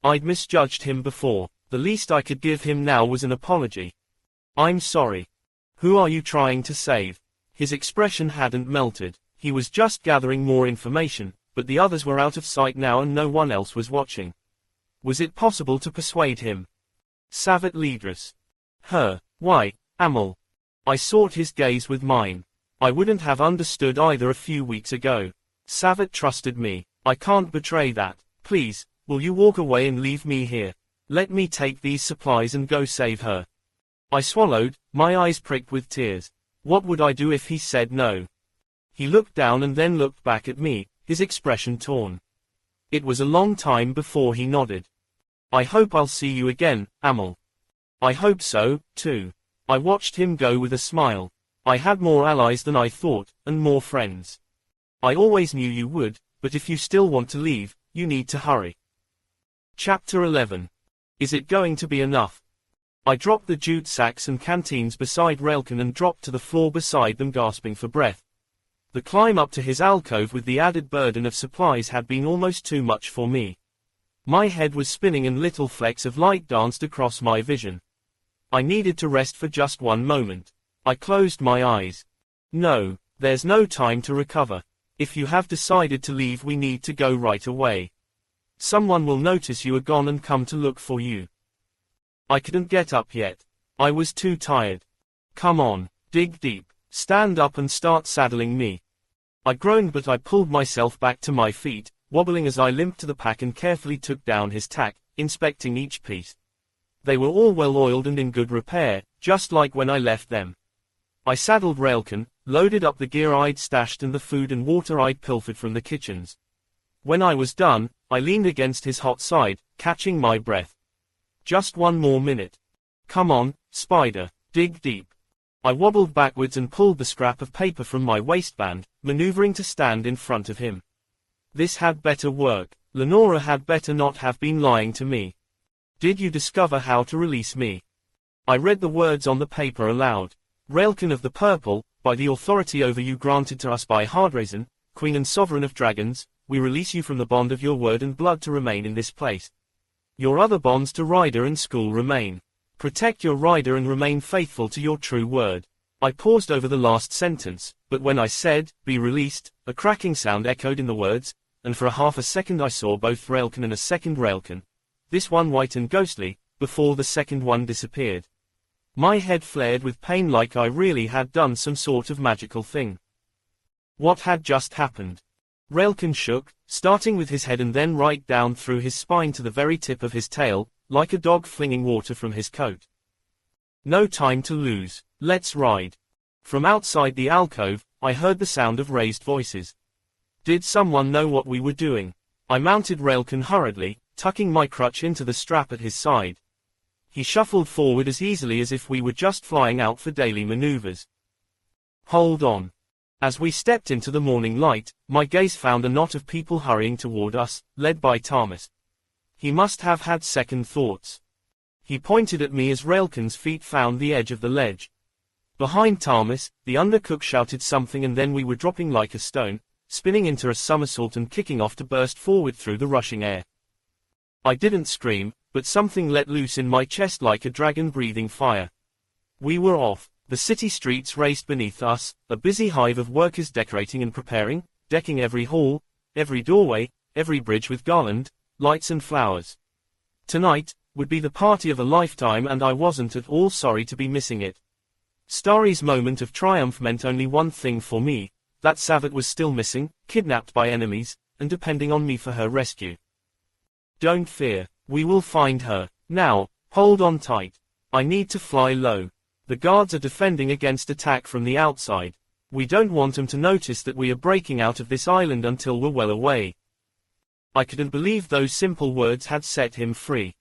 I'd misjudged him before. The least I could give him now was an apology. I'm sorry. Who are you trying to save? His expression hadn't melted, he was just gathering more information, but the others were out of sight now and no one else was watching. Was it possible to persuade him? Savette leadress. Her. Why, Amel. I sought his gaze with mine. I wouldn't have understood either a few weeks ago. Savette trusted me. I can't betray that. Please, will you walk away and leave me here? Let me take these supplies and go save her. I swallowed, my eyes pricked with tears. What would I do if he said no? He looked down and then looked back at me, his expression torn. It was a long time before he nodded. I hope I'll see you again, Amel. I hope so, too. I watched him go with a smile. I had more allies than I thought, and more friends. I always knew you would, but if you still want to leave, you need to hurry. Chapter 11. Is it going to be enough? I dropped the jute sacks and canteens beside Raolcan and dropped to the floor beside them gasping for breath. The climb up to his alcove with the added burden of supplies had been almost too much for me. My head was spinning and little flecks of light danced across my vision. I needed to rest for just one moment. I closed my eyes. No, there's no time to recover. If you have decided to leave, we need to go right away. Someone will notice you are gone and come to look for you. I couldn't get up yet. I was too tired. Come on, dig deep, stand up and start saddling me. I groaned, but I pulled myself back to my feet, wobbling as I limped to the pack and carefully took down his tack, inspecting each piece. They were all well oiled and in good repair, just like when I left them. I saddled Raolcan, loaded up the gear I'd stashed and the food and water I'd pilfered from the kitchens. When I was done, I leaned against his hot side, catching my breath. Just one more minute. Come on, Spider, dig deep. I wobbled backwards and pulled the scrap of paper from my waistband, maneuvering to stand in front of him. This had better work. Lenora had better not have been lying to me. Did you discover how to release me? I read the words on the paper aloud. Raolcan of the Purple, by the authority over you granted to us by Hardrazen, Queen and Sovereign of Dragons, we release you from the bond of your word and blood to remain in this place. Your other bonds to Rider and School remain. Protect your Rider and remain faithful to your true word. I paused over the last sentence, but when I said, be released, a cracking sound echoed in the words, and for a half a second I saw both Raolcan and a second Raolcan, this one white and ghostly, before the second one disappeared. My head flared with pain like I really had done some sort of magical thing. What had just happened? Raolcan shook, starting with his head and then right down through his spine to the very tip of his tail, like a dog flinging water from his coat. No time to lose, let's ride. From outside the alcove, I heard the sound of raised voices. Did someone know what we were doing? I mounted Raolcan hurriedly, tucking my crutch into the strap at his side. He shuffled forward as easily as if we were just flying out for daily maneuvers. Hold on. As we stepped into the morning light, my gaze found a knot of people hurrying toward us, led by Thomas. He must have had second thoughts. He pointed at me as Raolcan's feet found the edge of the ledge. Behind Thomas, the undercook shouted something and then we were dropping like a stone, spinning into a somersault and kicking off to burst forward through the rushing air. I didn't scream, but something let loose in my chest like a dragon breathing fire. We were off. The city streets raced beneath us, a busy hive of workers decorating and preparing, decking every hall, every doorway, every bridge with garland, lights and flowers. Tonight would be the party of a lifetime and I wasn't at all sorry to be missing it. Starry's moment of triumph meant only one thing for me, that Savette was still missing, kidnapped by enemies, and depending on me for her rescue. Don't fear, we will find her. Now, hold on tight. I need to fly low. The guards are defending against attack from the outside. We don't want them to notice that we are breaking out of this island until we're well away. I couldn't believe those simple words had set him free.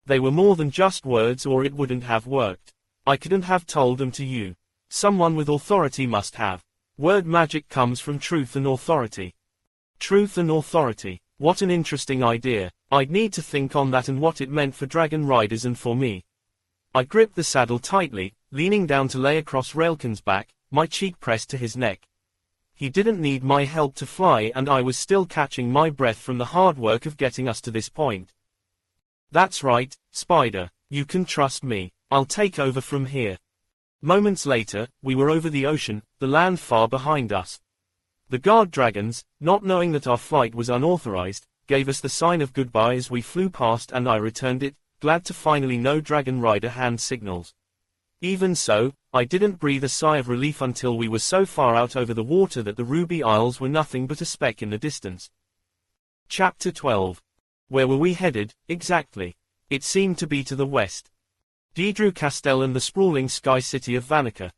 They were more than just words or it wouldn't have worked. I couldn't have told them to you. Someone with authority must have. Word magic comes from truth and authority. Truth and authority. What an interesting idea. I'd need to think on that and what it meant for dragon riders and for me. I gripped the saddle tightly, leaning down to lay across Raolcan's back, my cheek pressed to his neck. He didn't need my help to fly and I was still catching my breath from the hard work of getting us to this point. That's right, Spider, you can trust me. I'll take over from here. Moments later, we were over the ocean, the land far behind us. The guard dragons, not knowing that our flight was unauthorized, gave us the sign of goodbye as we flew past and I returned it, glad to finally know Dragon Rider hand signals. Even so, I didn't breathe a sigh of relief until we were so far out over the water that the Ruby Isles were nothing but a speck in the distance. Chapter 12. Where were we headed, exactly? It seemed to be to the west. Daedru Castell and the sprawling sky city of Vanica.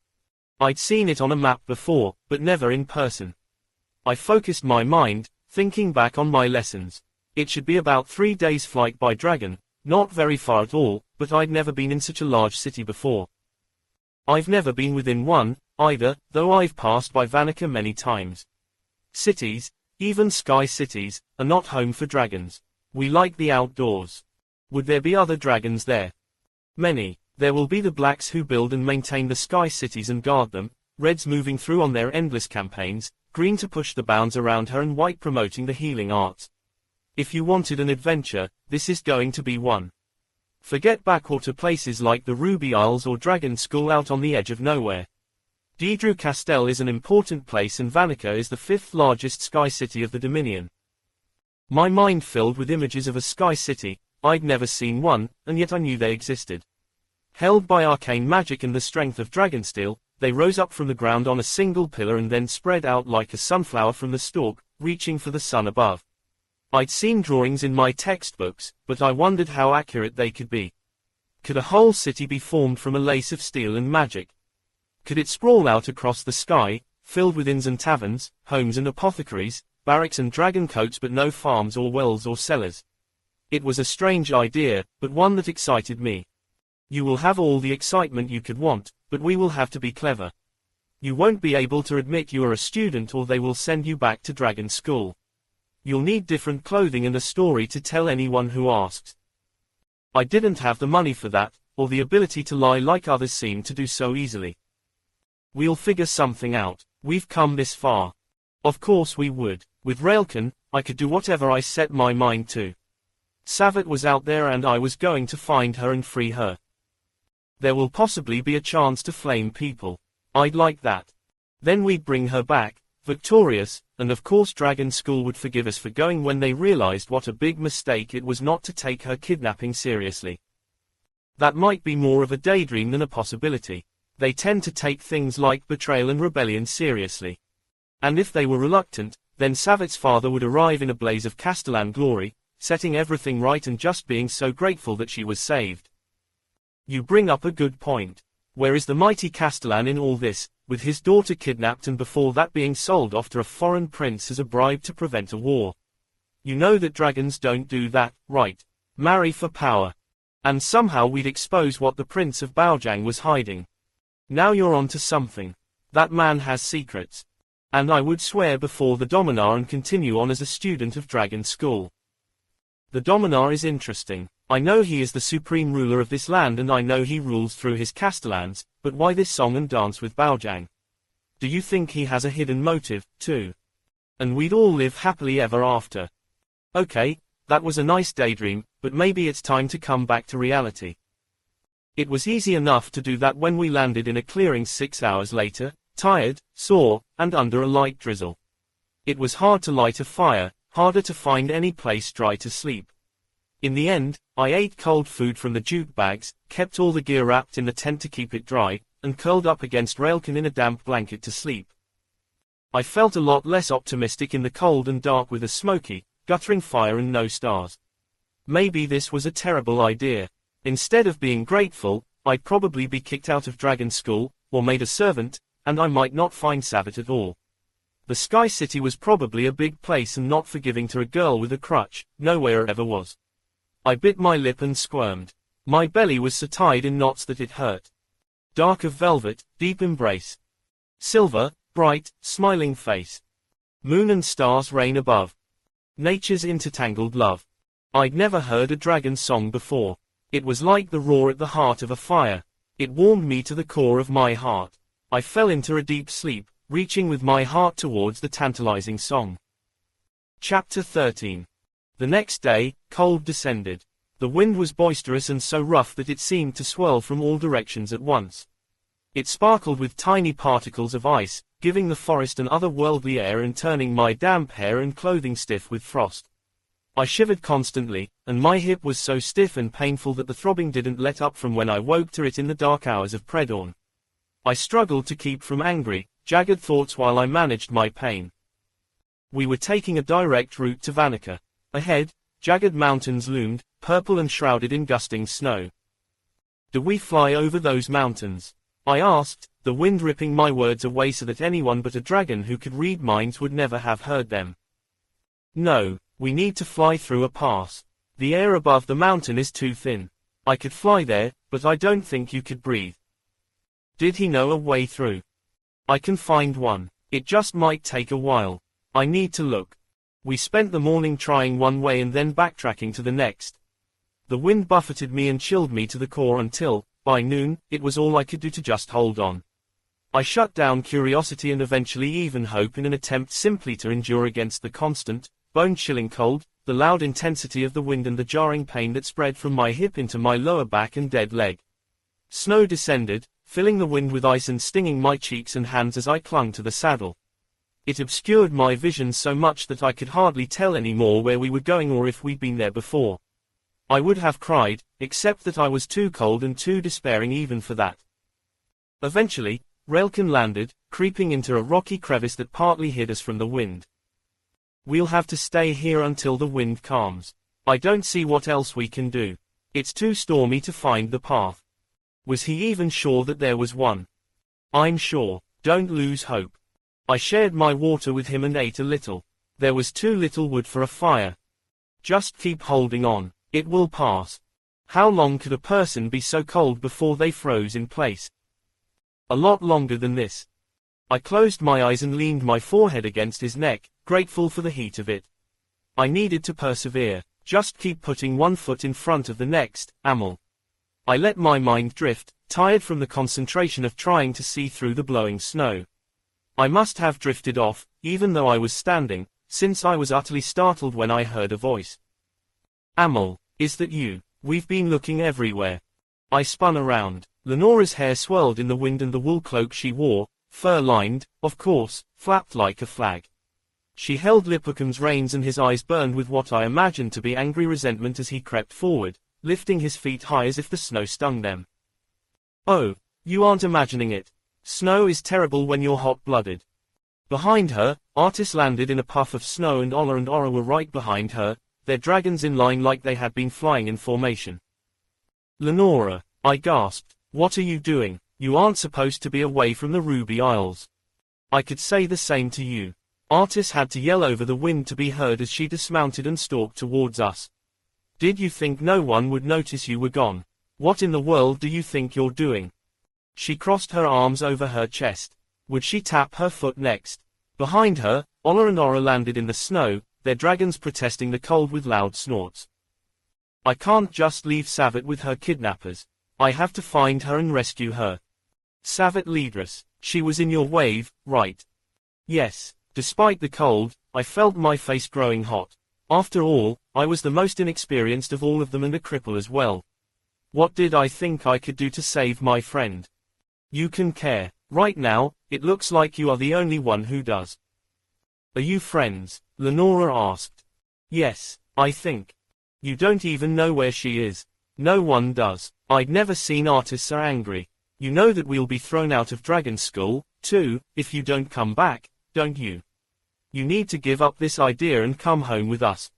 I'd seen it on a map before, but never in person. I focused my mind, thinking back on my lessons. It should be about 3 days' flight by dragon, not very far at all, but I'd never been in such a large city before. I've never been within one, either, though I've passed by Vanica many times. Cities, even sky cities, are not home for dragons. We like the outdoors. Would there be other dragons there? Many. There will be the blacks who build and maintain the sky cities and guard them, reds moving through on their endless campaigns, green to push the bounds around her and white promoting the healing arts. If you wanted an adventure, this is going to be one. Forget backwater places like the Ruby Isles or Dragon School out on the edge of nowhere. Daedru Castell is an important place and Vanica is the 5th largest sky city of the Dominion. My mind filled with images of a sky city. I'd never seen one, and yet I knew they existed. Held by arcane magic and the strength of dragonsteel, they rose up from the ground on a single pillar and then spread out like a sunflower from the stalk, reaching for the sun above. I'd seen drawings in my textbooks, but I wondered how accurate they could be. Could a whole city be formed from a lace of steel and magic? Could it sprawl out across the sky, filled with inns and taverns, homes and apothecaries, barracks and dragon coats but no farms or wells or cellars? It was a strange idea, but one that excited me. You will have all the excitement you could want, but we will have to be clever. You won't be able to admit you are a student or they will send you back to Dragon School. You'll need different clothing and a story to tell anyone who asks. I didn't have the money for that, or the ability to lie like others seem to do so easily. We'll figure something out. We've come this far. Of course we would. With Raolcan, I could do whatever I set my mind to. Savette was out there and I was going to find her and free her. There will possibly be a chance to flame people. I'd like that. Then we'd bring her back, victorious, and of course Dragon School would forgive us for going when they realized what a big mistake it was not to take her kidnapping seriously. That might be more of a daydream than a possibility. They tend to take things like betrayal and rebellion seriously. And if they were reluctant, then Savette's father would arrive in a blaze of Castellan glory, setting everything right and just being so grateful that she was saved. You bring up a good point. Where is the mighty Castellan in all this, with his daughter kidnapped and before that being sold off to a foreign prince as a bribe to prevent a war? You know that dragons don't do that, right? Marry for power. And somehow we'd expose what the Prince of Baojang was hiding. Now you're on to something. That man has secrets. And I would swear before the Dominar and continue on as a student of Dragon School. The Dominar is interesting. I know he is the supreme ruler of this land and I know he rules through his Castellans, but why this song and dance with Baojang? Do you think he has a hidden motive, too? And we'd all live happily ever after. Okay, that was a nice daydream, but maybe it's time to come back to reality. It was easy enough to do that when we landed in a clearing 6 hours later, tired, sore, and under a light drizzle. It was hard to light a fire, harder to find any place dry to sleep. In the end, I ate cold food from the jute bags, kept all the gear wrapped in the tent to keep it dry, and curled up against Raolcan in a damp blanket to sleep. I felt a lot less optimistic in the cold and dark with a smoky, guttering fire and no stars. Maybe this was a terrible idea. Instead of being grateful, I'd probably be kicked out of Dragon School, or made a servant, and I might not find Savette at all. The Sky City was probably a big place and not forgiving to a girl with a crutch, nowhere it ever was. I bit my lip and squirmed. My belly was so tied in knots that it hurt. Dark of velvet, deep embrace. Silver, bright, smiling face. Moon and stars reign above. Nature's intertangled love. I'd never heard a dragon song before. It was like the roar at the heart of a fire. It warmed me to the core of my heart. I fell into a deep sleep, reaching with my heart towards the tantalizing song. Chapter 13. The next day, cold descended. The wind was boisterous and so rough that it seemed to swirl from all directions at once. It sparkled with tiny particles of ice, giving the forest an otherworldly air and turning my damp hair and clothing stiff with frost. I shivered constantly, and my hip was so stiff and painful that the throbbing didn't let up from when I woke to it in the dark hours of predawn. I struggled to keep from angry, jagged thoughts while I managed my pain. We were taking a direct route to Vanica. Ahead, jagged mountains loomed, purple and shrouded in gusting snow. Do we fly over those mountains? I asked, the wind ripping my words away so that anyone but a dragon who could read minds would never have heard them. No, we need to fly through a pass. The air above the mountain is too thin. I could fly there, but I don't think you could breathe. Did he know a way through? I can find one. It just might take a while. I need to look. We spent the morning trying one way and then backtracking to the next. The wind buffeted me and chilled me to the core until, by noon, it was all I could do to just hold on. I shut down curiosity and eventually even hope in an attempt simply to endure against the constant, bone-chilling cold, the loud intensity of the wind and the jarring pain that spread from my hip into my lower back and dead leg. Snow descended, filling the wind with ice and stinging my cheeks and hands as I clung to the saddle. It obscured my vision so much that I could hardly tell anymore where we were going or if we'd been there before. I would have cried, except that I was too cold and too despairing even for that. Eventually, Raolcan landed, creeping into a rocky crevice that partly hid us from the wind. We'll have to stay here until the wind calms. I don't see what else we can do. It's too stormy to find the path. Was he even sure that there was one? I'm sure. Don't lose hope. I shared my water with him and ate a little. There was too little wood for a fire. Just keep holding on. It will pass. How long could a person be so cold before they froze in place? A lot longer than this. I closed my eyes and leaned my forehead against his neck, grateful for the heat of it. I needed to persevere. Just keep putting one foot in front of the next, Amel. I let my mind drift, tired from the concentration of trying to see through the blowing snow. I must have drifted off, even though I was standing, since I was utterly startled when I heard a voice. Amel, is that you? We've been looking everywhere. I spun around. Lenora's hair swirled in the wind and the wool cloak she wore, fur-lined, of course, flapped like a flag. She held Leafbrought's reins and his eyes burned with what I imagined to be angry resentment as he crept forward, lifting his feet high as if the snow stung them. Oh, you aren't imagining it. Snow is terrible when you're hot-blooded. Behind her, Artis landed in a puff of snow and Ola and Ora were right behind her, their dragons in line like they had been flying in formation. Lenora, I gasped, what are you doing? You aren't supposed to be away from the Ruby Isles. I could say the same to you. Artis had to yell over the wind to be heard as she dismounted and stalked towards us. Did you think no one would notice you were gone? What in the world do you think you're doing? She crossed her arms over her chest. Would she tap her foot next? Behind her, Ola and Ora landed in the snow, their dragons protesting the cold with loud snorts. I can't just leave Savette with her kidnappers. I have to find her and rescue her. Savette leadress, she was in your wave, right? Yes. Despite the cold, I felt my face growing hot. After all, I was the most inexperienced of all of them and a cripple as well. What did I think I could do to save my friend? You can care. Right now, it looks like you are the only one who does. Are you friends? Lenora asked. Yes, I think. You don't even know where she is. No one does. I'd never seen Artis so angry. You know that we'll be thrown out of Dragon School, too, if you don't come back, don't you? You need to give up this idea and come home with us.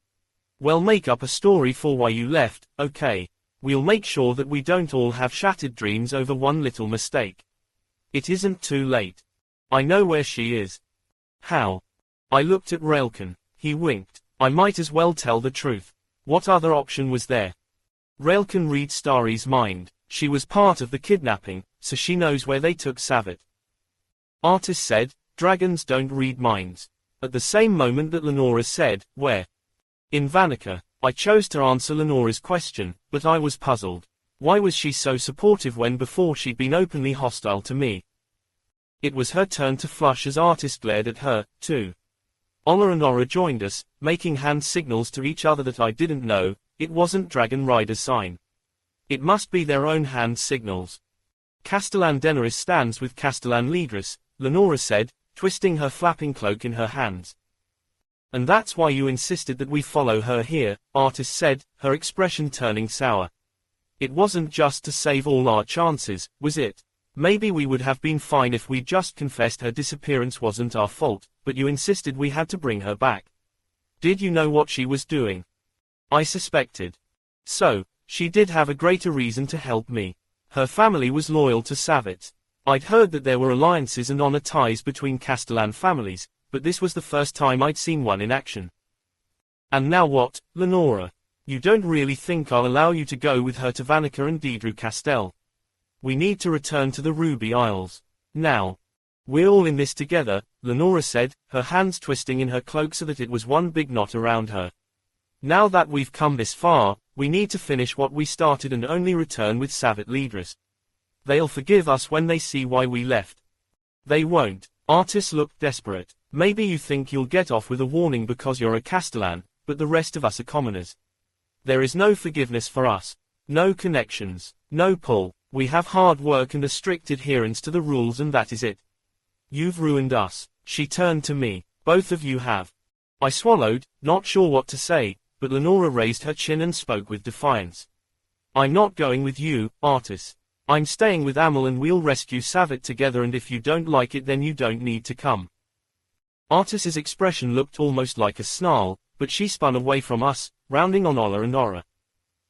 Well, make up a story for why you left, okay? We'll make sure that we don't all have shattered dreams over one little mistake. It isn't too late. I know where she is. How? I looked at Raolcan. He winked. I might as well tell the truth. What other option was there? Raolcan reads Starry's mind. She was part of the kidnapping, so she knows where they took Savette. Artis said, dragons don't read minds. At the same moment that Lenora said, where? In Vanica. I chose to answer Lenora's question, but I was puzzled. Why was she so supportive when before she'd been openly hostile to me? It was her turn to flush as Artis glared at her, too. Ola and Ora joined us, making hand signals to each other that I didn't know. It wasn't Dragon Rider's sign. It must be their own hand signals. Castellan Daenerys stands with Castellan Leadress, Lenora said, twisting her flapping cloak in her hands. And that's why you insisted that we follow her here, Artis said, her expression turning sour. It wasn't just to save all our chances, was it? Maybe we would have been fine if we just confessed her disappearance wasn't our fault, but you insisted we had to bring her back. Did you know what she was doing? I suspected. So, she did have a greater reason to help me. Her family was loyal to Savette. I'd heard that there were alliances and honor ties between Castellan families, but this was the first time I'd seen one in action. And now what, Lenora? You don't really think I'll allow you to go with her to Vanica and Dedru Castel? We need to return to the Ruby Isles. Now. We're all in this together, Lenora said, her hands twisting in her cloak so that it was one big knot around her. Now that we've come this far, we need to finish what we started and only return with Savette Leadress. They'll forgive us when they see why we left. They won't. Artis looked desperate. Maybe you think you'll get off with a warning because you're a Castellan, but the rest of us are commoners. There is no forgiveness for us. No connections. No pull. We have hard work and a strict adherence to the rules and that is it. You've ruined us. She turned to me. Both of you have. I swallowed, not sure what to say, but Lenora raised her chin and spoke with defiance. I'm not going with you, Artis. I'm staying with Amel and we'll rescue Savette together and if you don't like it then you don't need to come. Artis's expression looked almost like a snarl, but she spun away from us, rounding on Ola and Ora.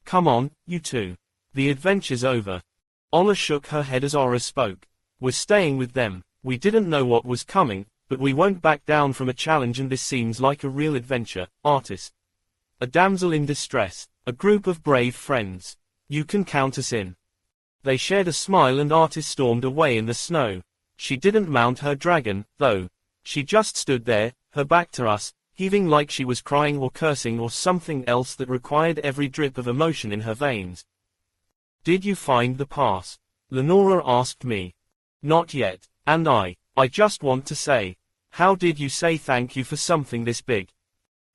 Come on, you two. The adventure's over. Ola shook her head as Ora spoke. We're staying with them. We didn't know what was coming, but we won't back down from a challenge and this seems like a real adventure, Artis. A damsel in distress. A group of brave friends. You can count us in. They shared a smile and Artis stormed away in the snow. She didn't mount her dragon, though. She just stood there, her back to us, heaving like she was crying or cursing or something else that required every drip of emotion in her veins. Did you find the pass? Lenora asked me. Not yet. And I just want to say. How did you say thank you for something this big?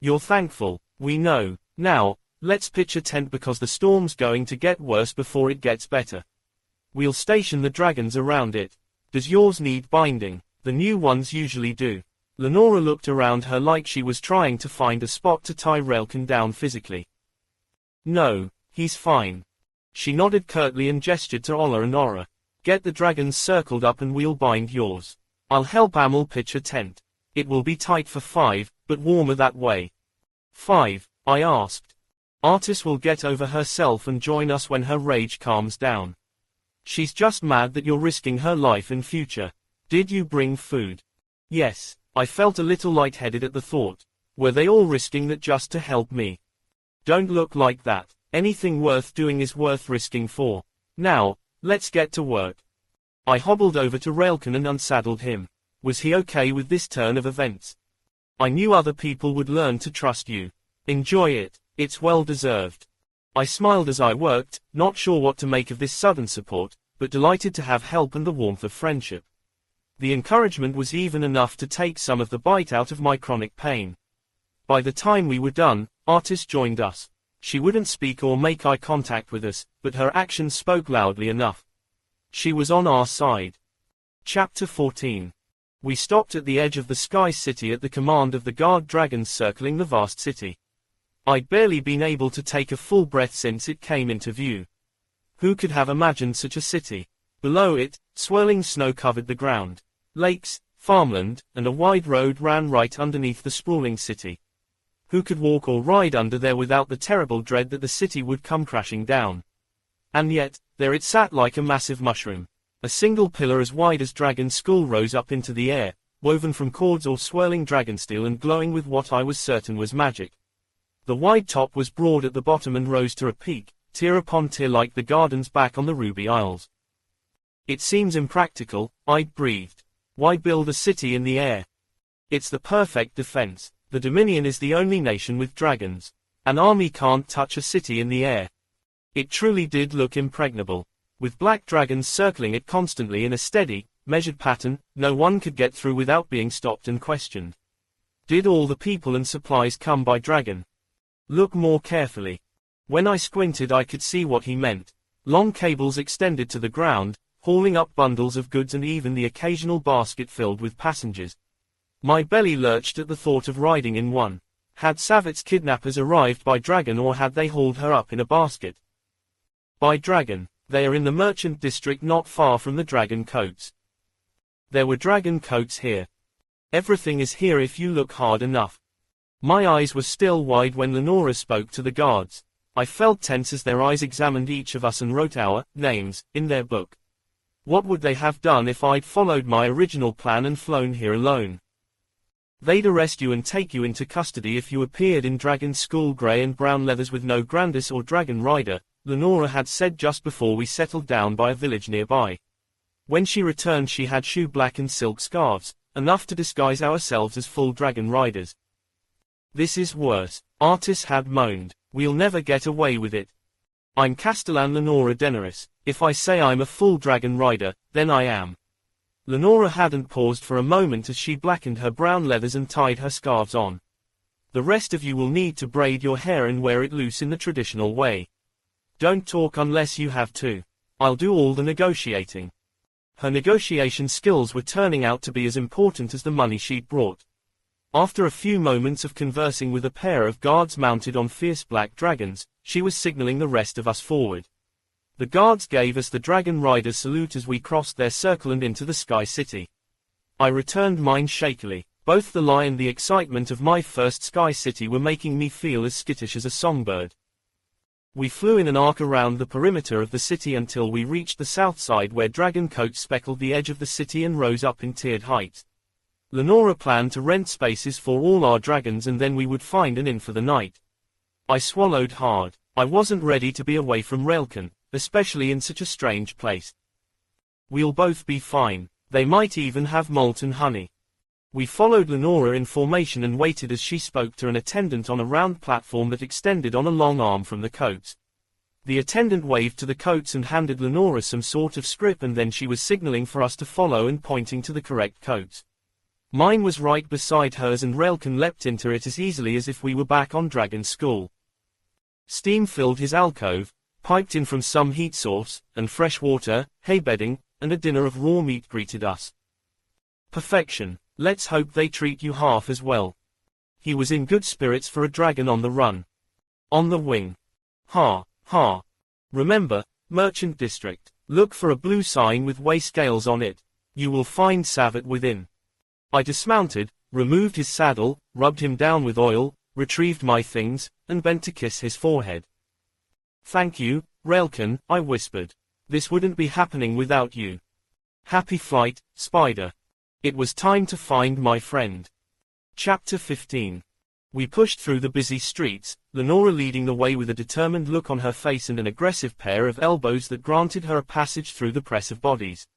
You're thankful, we know. Now, let's pitch a tent because the storm's going to get worse before it gets better. We'll station the dragons around it. Does yours need binding? The new ones usually do. Lenora looked around her like she was trying to find a spot to tie Raolcan down physically. No, he's fine. She nodded curtly and gestured to Ola and Ora. Get the dragons circled up and we'll bind yours. I'll help Amel pitch a tent. It will be tight for 5, but warmer that way. 5, I asked. Artis will get over herself and join us when her rage calms down. She's just mad that you're risking her life and future. Did you bring food? Yes, I felt a little lightheaded at the thought. Were they all risking that just to help me? Don't look like that. Anything worth doing is worth risking for. Now, let's get to work. I hobbled over to Raolcan and unsaddled him. Was he okay with this turn of events? I knew other people would learn to trust you. Enjoy it. It's well deserved. I smiled as I worked, not sure what to make of this sudden support, but delighted to have help and the warmth of friendship. The encouragement was even enough to take some of the bite out of my chronic pain. By the time we were done, Artis joined us. She wouldn't speak or make eye contact with us, but her actions spoke loudly enough. She was on our side. Chapter 14. We stopped at the edge of the Sky City at the command of the guard dragons circling the vast city. I'd barely been able to take a full breath since it came into view. Who could have imagined such a city? Below it, swirling snow covered the ground. Lakes, farmland, and a wide road ran right underneath the sprawling city. Who could walk or ride under there without the terrible dread that the city would come crashing down? And yet, there it sat like a massive mushroom. A single pillar as wide as Dragon's skull rose up into the air, woven from cords or swirling dragonsteel and glowing with what I was certain was magic. The wide top was broad at the bottom and rose to a peak, tier upon tier like the gardens back on the Ruby Isles. It seems impractical, I breathed. Why build a city in the air? It's the perfect defense. The Dominion is the only nation with dragons. An army can't touch a city in the air. It truly did look impregnable. With black dragons circling it constantly in a steady, measured pattern, no one could get through without being stopped and questioned. Did all the people and supplies come by dragon? Look more carefully. When I squinted I could see what he meant. Long cables extended to the ground, hauling up bundles of goods and even the occasional basket filled with passengers. My belly lurched at the thought of riding in one. Had Savette's kidnappers arrived by dragon, or had they hauled her up in a basket? By dragon. They are in the merchant district not far from the dragon coats. There were dragon coats here. Everything is here if you look hard enough. My eyes were still wide when Lenora spoke to the guards. I felt tense as their eyes examined each of us and wrote our names in their book. What would they have done if I'd followed my original plan and flown here alone? They'd arrest you and take you into custody if you appeared in dragon school grey and brown leathers with no Grandis or dragon rider, Lenora had said just before we settled down by a village nearby. When she returned she had shoe black and silk scarves, enough to disguise ourselves as full dragon riders. This is worse, Artis had moaned. We'll never get away with it. I'm Castellan Lenora Deneris. If I say I'm a full dragon rider, then I am. Lenora hadn't paused for a moment as she blackened her brown leathers and tied her scarves on. The rest of you will need to braid your hair and wear it loose in the traditional way. Don't talk unless you have to. I'll do all the negotiating. Her negotiation skills were turning out to be as important as the money she'd brought. After a few moments of conversing with a pair of guards mounted on fierce black dragons, she was signaling the rest of us forward. The guards gave us the dragon rider salute as we crossed their circle and into the Sky City. I returned mine shakily. Both the lie and the excitement of my first Sky City were making me feel as skittish as a songbird. We flew in an arc around the perimeter of the city until we reached the south side where dragon coats speckled the edge of the city and rose up in tiered heights. Lenora planned to rent spaces for all our dragons and then we would find an inn for the night. I swallowed hard. I wasn't ready to be away from Raolcan, especially in such a strange place. We'll both be fine. They might even have molten honey. We followed Lenora in formation and waited as she spoke to an attendant on a round platform that extended on a long arm from the coats. The attendant waved to the coats and handed Lenora some sort of script, and then she was signaling for us to follow and pointing to the correct coats. Mine was right beside hers and Raolcan leapt into it as easily as if we were back on Dragon School. Steam filled his alcove, piped in from some heat source, and fresh water, hay bedding, and a dinner of raw meat greeted us. Perfection. Let's hope they treat you half as well. He was in good spirits for a dragon on the run. On the wing. Ha, ha. Remember, Merchant District. Look for a blue sign with weigh scales on it. You will find Savette within. I dismounted, removed his saddle, rubbed him down with oil, retrieved my things, and bent to kiss his forehead. Thank you, Raolcan, I whispered. This wouldn't be happening without you. Happy flight, Spider. It was time to find my friend. Chapter 15. We pushed through the busy streets, Lenora leading the way with a determined look on her face and an aggressive pair of elbows that granted her a passage through the press of bodies.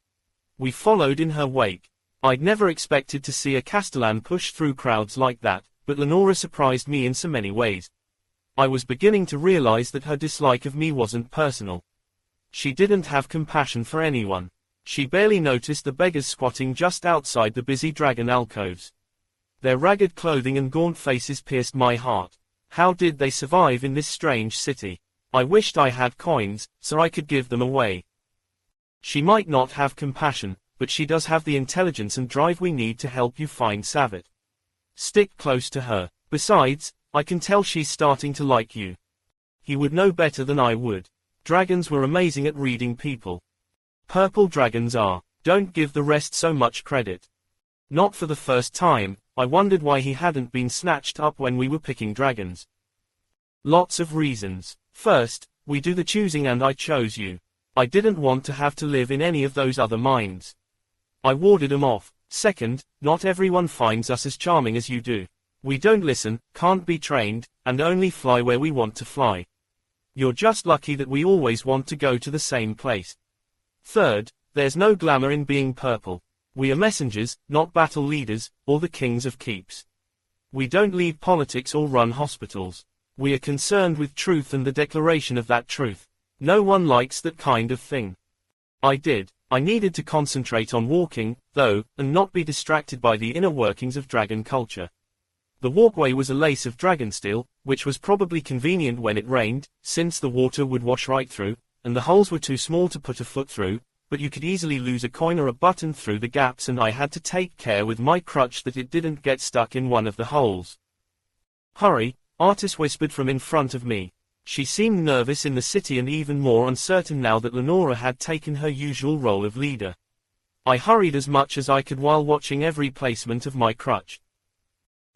We followed in her wake. I'd never expected to see a Castellan push through crowds like that, but Lenora surprised me in so many ways. I was beginning to realize that her dislike of me wasn't personal. She didn't have compassion for anyone. She barely noticed the beggars squatting just outside the busy dragon alcoves. Their ragged clothing and gaunt faces pierced my heart. How did they survive in this strange city? I wished I had coins, so I could give them away. She might not have compassion, but she does have the intelligence and drive we need to help you find Savette. Stick close to her. Besides, I can tell she's starting to like you. He would know better than I would. Dragons were amazing at reading people. Purple dragons are. Don't give the rest so much credit. Not for the first time, I wondered why he hadn't been snatched up when we were picking dragons. Lots of reasons. First, we do the choosing and I chose you. I didn't want to have to live in any of those other minds. I warded them off. Second, not everyone finds us as charming as you do. We don't listen, can't be trained, and only fly where we want to fly. You're just lucky that we always want to go to the same place. Third, there's no glamour in being purple. We are messengers, not battle leaders, or the kings of keeps. We don't lead politics or run hospitals. We are concerned with truth and the declaration of that truth. No one likes that kind of thing. I did. I needed to concentrate on walking, though, and not be distracted by the inner workings of dragon culture. The walkway was a lace of dragon steel, which was probably convenient when it rained, since the water would wash right through, and the holes were too small to put a foot through, but you could easily lose a coin or a button through the gaps, and I had to take care with my crutch that it didn't get stuck in one of the holes. "Hurry," Artis whispered from in front of me. She seemed nervous in the city and even more uncertain now that Lenora had taken her usual role of leader. I hurried as much as I could while watching every placement of my crutch.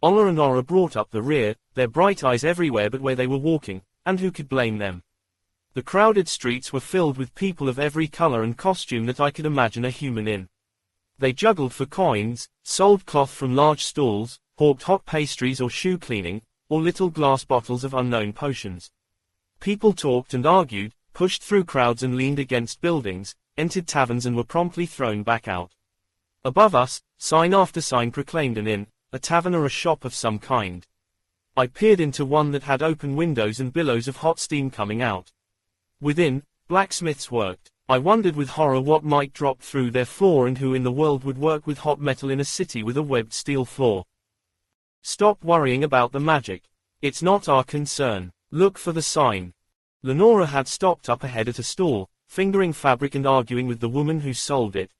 Ola and Ora brought up the rear, their bright eyes everywhere but where they were walking, and who could blame them? The crowded streets were filled with people of every color and costume that I could imagine a human in. They juggled for coins, sold cloth from large stalls, hawked hot pastries or shoe cleaning, or little glass bottles of unknown potions. People talked and argued, pushed through crowds and leaned against buildings, entered taverns and were promptly thrown back out. Above us, sign after sign proclaimed an inn, a tavern or a shop of some kind. I peered into one that had open windows and billows of hot steam coming out. Within, blacksmiths worked. I wondered with horror what might drop through their floor and who in the world would work with hot metal in a city with a webbed steel floor. "Stop worrying about the magic. It's not our concern. Look for the sign." Lenora had stopped up ahead at a stall, fingering fabric and arguing with the woman who sold it.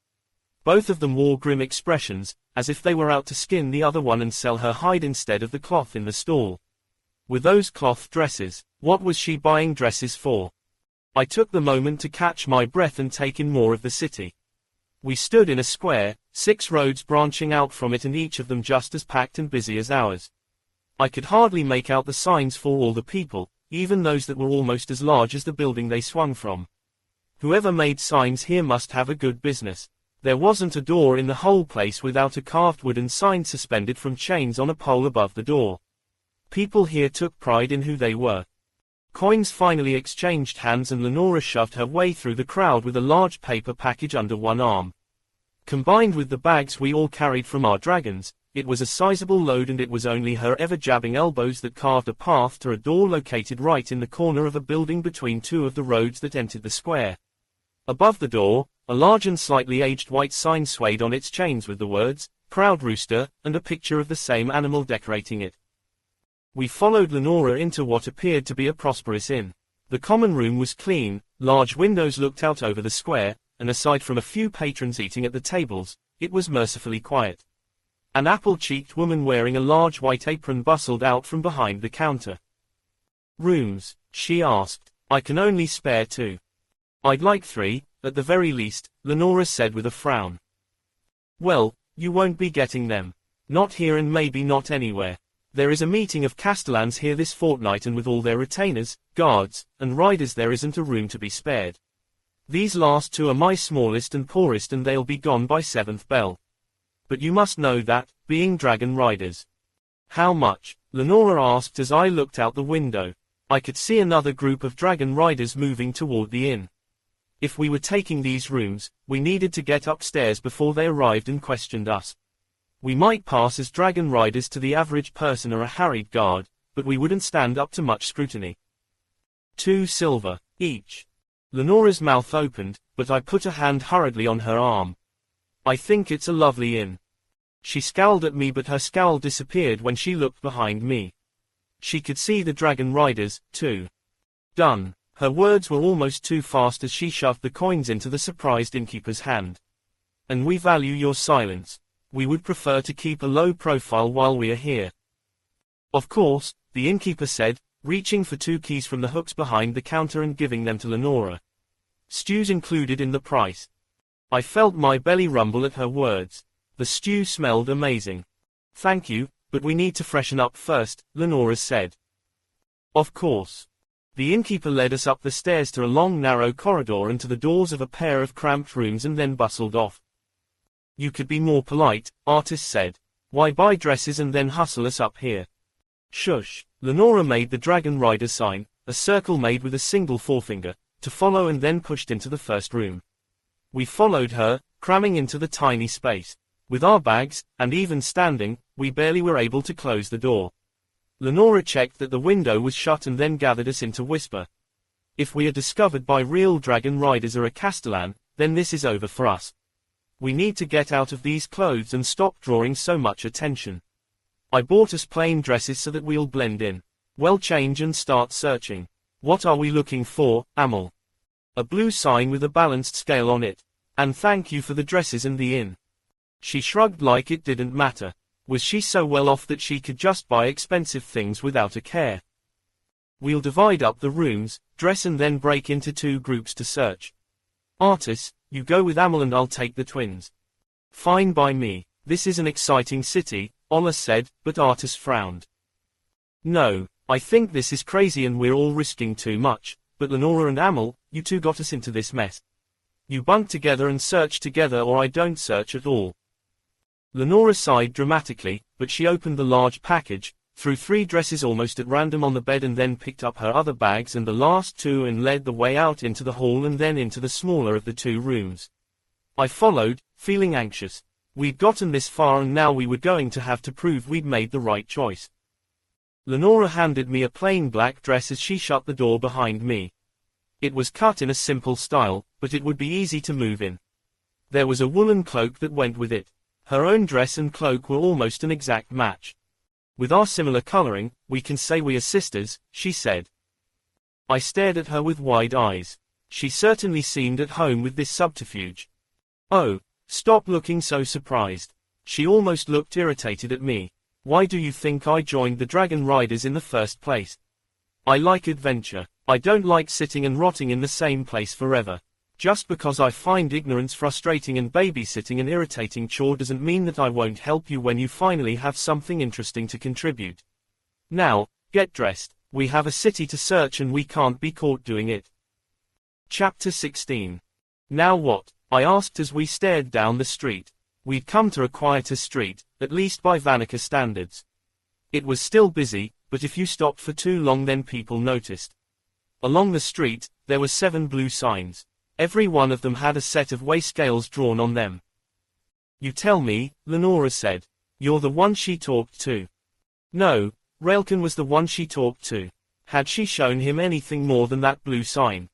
Both of them wore grim expressions, as if they were out to skin the other one and sell her hide instead of the cloth in the stall. With those cloth dresses, what was she buying dresses for? I took the moment to catch my breath and take in more of the city. We stood in a square, 6 roads branching out from it and each of them just as packed and busy as ours. I could hardly make out the signs for all the people, even those that were almost as large as the building they swung from. Whoever made signs here must have a good business. There wasn't a door in the whole place without a carved wooden sign suspended from chains on a pole above the door. People here took pride in who they were. Coins finally exchanged hands and Lenora shoved her way through the crowd with a large paper package under one arm. Combined with the bags we all carried from our dragons, it was a sizable load, and it was only her ever-jabbing elbows that carved a path to a door located right in the corner of a building between 2 of the roads that entered the square. Above the door, a large and slightly aged white sign swayed on its chains with the words, "Proud Rooster," and a picture of the same animal decorating it. We followed Lenora into what appeared to be a prosperous inn. The common room was clean, large windows looked out over the square, and aside from a few patrons eating at the tables, it was mercifully quiet. An apple-cheeked woman wearing a large white apron bustled out from behind the counter. "Rooms?" she asked. "I can only spare 2. "I'd like 3, at the very least," Lenora said with a frown. "Well, you won't be getting them. Not here and maybe not anywhere. There is a meeting of Castellans here this fortnight, and with all their retainers, guards, and riders there isn't a room to be spared. These last 2 are my smallest and poorest, and they'll be gone by 7th bell. But you must know that, being dragon riders." "How much?" Lenora asked as I looked out the window. I could see another group of dragon riders moving toward the inn. If we were taking these rooms, we needed to get upstairs before they arrived and questioned us. We might pass as dragon riders to the average person or a harried guard, but we wouldn't stand up to much scrutiny. 2 silver, each. Lenora's mouth opened, but I put a hand hurriedly on her arm. "I think it's a lovely inn." She scowled at me, but her scowl disappeared when she looked behind me. She could see the dragon riders, too. "Done." Her words were almost too fast as she shoved the coins into the surprised innkeeper's hand. "And we value your silence. We would prefer to keep a low profile while we are here." "Of course," the innkeeper said, reaching for 2 keys from the hooks behind the counter and giving them to Lenora. "Stew's included in the price." I felt my belly rumble at her words. The stew smelled amazing. "Thank you, but we need to freshen up first," Lenora said. "Of course." The innkeeper led us up the stairs to a long narrow corridor and to the doors of a pair of cramped rooms and then bustled off. "You could be more polite," Artis said. "Why buy dresses and then hustle us up here?" "Shush." Lenora made the dragon rider sign, a circle made with a single forefinger, to follow, and then pushed into the first room. We followed her, cramming into the tiny space. With our bags, and even standing, we barely were able to close the door. Lenora checked that the window was shut and then gathered us in to whisper. "If we are discovered by real dragon riders or a Castellan, then this is over for us. We need to get out of these clothes and stop drawing so much attention. I bought us plain dresses so that we'll blend in. Well, change and start searching. What are we looking for, Amel?" "A blue sign with a balanced scale on it. And thank you for the dresses and the inn. She shrugged like it didn't matter. Was she so well off that she could just buy expensive things without a care? We'll divide up the rooms, dress and then break into 2 groups to search. Artis, you go with Amel and I'll take the twins. Fine by me. This is an exciting city, Ola said, but Artis frowned. No, I think this is crazy and we're all risking too much, but Lenora and Amel, you two got us into this mess. You bunk together and search together or I don't search at all. Lenora sighed dramatically, but she opened the large package, threw 3 dresses almost at random on the bed and then picked up her other bags and the last 2 and led the way out into the hall and then into the smaller of the 2 rooms. I followed, feeling anxious. We'd gotten this far and now we were going to have to prove we'd made the right choice. Lenora handed me a plain black dress as she shut the door behind me. It was cut in a simple style, but it would be easy to move in. There was a woolen cloak that went with it. Her own dress and cloak were almost an exact match. With our similar coloring, we can say we are sisters, she said. I stared at her with wide eyes. She certainly seemed at home with this subterfuge. Oh, stop looking so surprised. She almost looked irritated at me. Why do you think I joined the Dragon Riders in the first place? I like adventure. I don't like sitting and rotting in the same place forever. Just because I find ignorance frustrating and babysitting an irritating chore doesn't mean that I won't help you when you finally have something interesting to contribute. Now, get dressed. We have a city to search and we can't be caught doing it. Chapter 16. Now what? I asked as we stared down the street. We'd come to a quieter street, at least by Vanica standards. It was still busy, but if you stopped for too long then people noticed. Along the street, there were 7 blue signs. Every one of them had a set of weigh scales drawn on them. You tell me, Lenora said. You're the one she talked to. No, Raolcan was the one she talked to. Had she shown him anything more than that blue sign?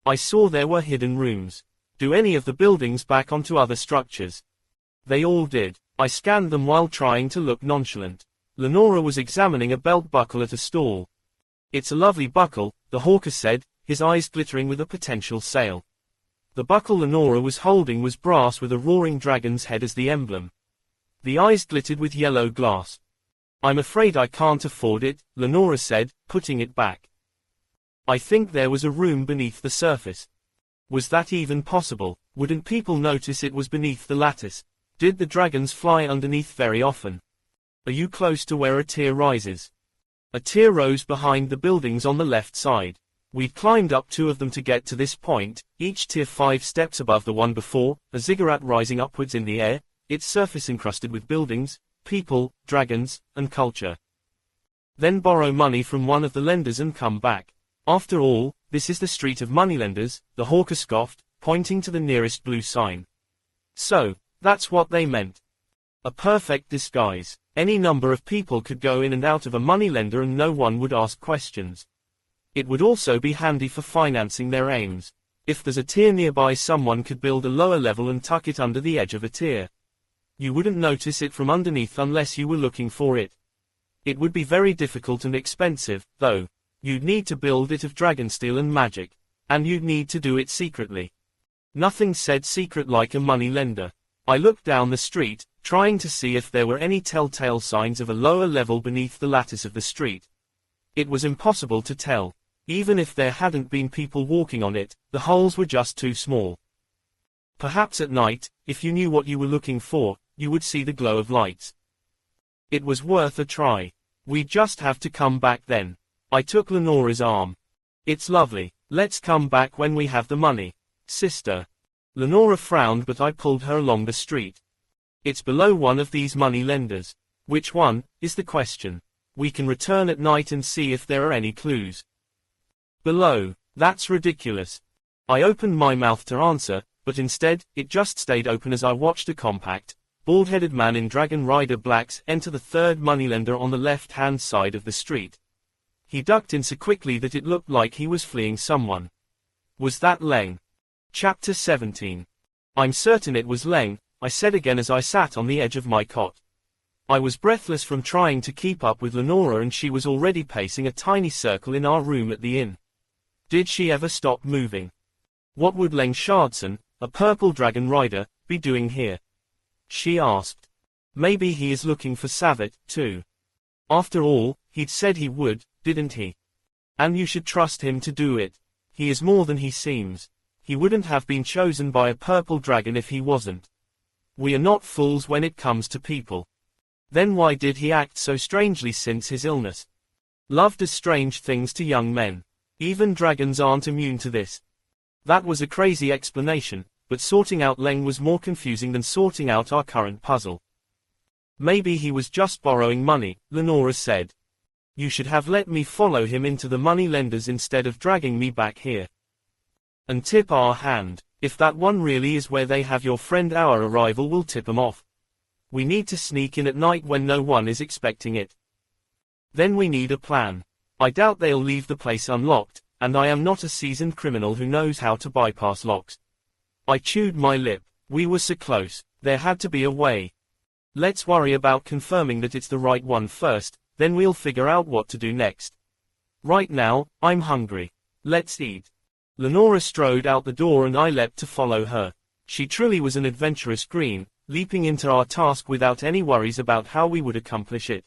I saw there were hidden rooms. Do any of the buildings back onto other structures? They all did. I scanned them while trying to look nonchalant. Lenora was examining a belt buckle at a stall. It's a lovely buckle, the hawker said, his eyes glittering with a potential sale. The buckle Lenora was holding was brass with a roaring dragon's head as the emblem. The eyes glittered with yellow glass. I'm afraid I can't afford it, Lenora said, putting it back. I think there was a room beneath the surface. Was that even possible? Wouldn't people notice it was beneath the lattice? Did the dragons fly underneath very often? Are you close to where a tier rises? A tier rose behind the buildings on the left side. We'd climbed up 2 of them to get to this point, each tier 5 steps above the one before, a ziggurat rising upwards in the air, its surface encrusted with buildings, people, dragons, and culture. Then borrow money from one of the lenders and come back. After all, this is the street of moneylenders, the hawker scoffed, pointing to the nearest blue sign. So, that's what they meant. A perfect disguise. Any number of people could go in and out of a moneylender and no one would ask questions. It would also be handy for financing their aims. If there's a tier nearby, someone could build a lower level and tuck it under the edge of a tier. You wouldn't notice it from underneath unless you were looking for it. It would be very difficult and expensive, though. You'd need to build it of dragonsteel and magic. And you'd need to do it secretly. Nothing said secret like a money lender. I looked down the street, trying to see if there were any telltale signs of a lower level beneath the lattice of the street. It was impossible to tell. Even if there hadn't been people walking on it, the holes were just too small. Perhaps at night, if you knew what you were looking for, you would see the glow of lights. It was worth a try. We'd just have to come back then. I took Lenora's arm. It's lovely. Let's come back when we have the money. Sister. Lenora frowned, but I pulled her along the street. It's below one of these money lenders. Which one, is the question. We can return at night and see if there are any clues. Below. That's ridiculous. I opened my mouth to answer, but instead, it just stayed open as I watched a compact, bald-headed man in Dragon Rider blacks enter the third moneylender on the left-hand side of the street. He ducked in so quickly that it looked like he was fleeing someone. Was that Leng? Chapter 17. I'm certain it was Leng, I said again as I sat on the edge of my cot. I was breathless from trying to keep up with Lenora, and she was already pacing a tiny circle in our room at the inn. Did she ever stop moving? What would Leng Shardson, a purple dragon rider, be doing here? She asked. Maybe he is looking for Savette, too. After all, he'd said he would, didn't he? And you should trust him to do it. He is more than he seems. He wouldn't have been chosen by a purple dragon if he wasn't. We are not fools when it comes to people. Then why did he act so strangely since his illness? Love does strange things to young men. Even dragons aren't immune to this. That was a crazy explanation, but sorting out Leng was more confusing than sorting out our current puzzle. Maybe he was just borrowing money, Lenora said. You should have let me follow him into the money lenders instead of dragging me back here. And tip our hand. If that one really is where they have your friend, our arrival will tip 'em off. We need to sneak in at night when no one is expecting it. Then we need a plan. I doubt they'll leave the place unlocked, and I am not a seasoned criminal who knows how to bypass locks. I chewed my lip. We were so close. There had to be a way. Let's worry about confirming that it's the right one first, then we'll figure out what to do next. Right now, I'm hungry. Let's eat. Lenora strode out the door and I leapt to follow her. She truly was an adventurous green, leaping into our task without any worries about how we would accomplish it.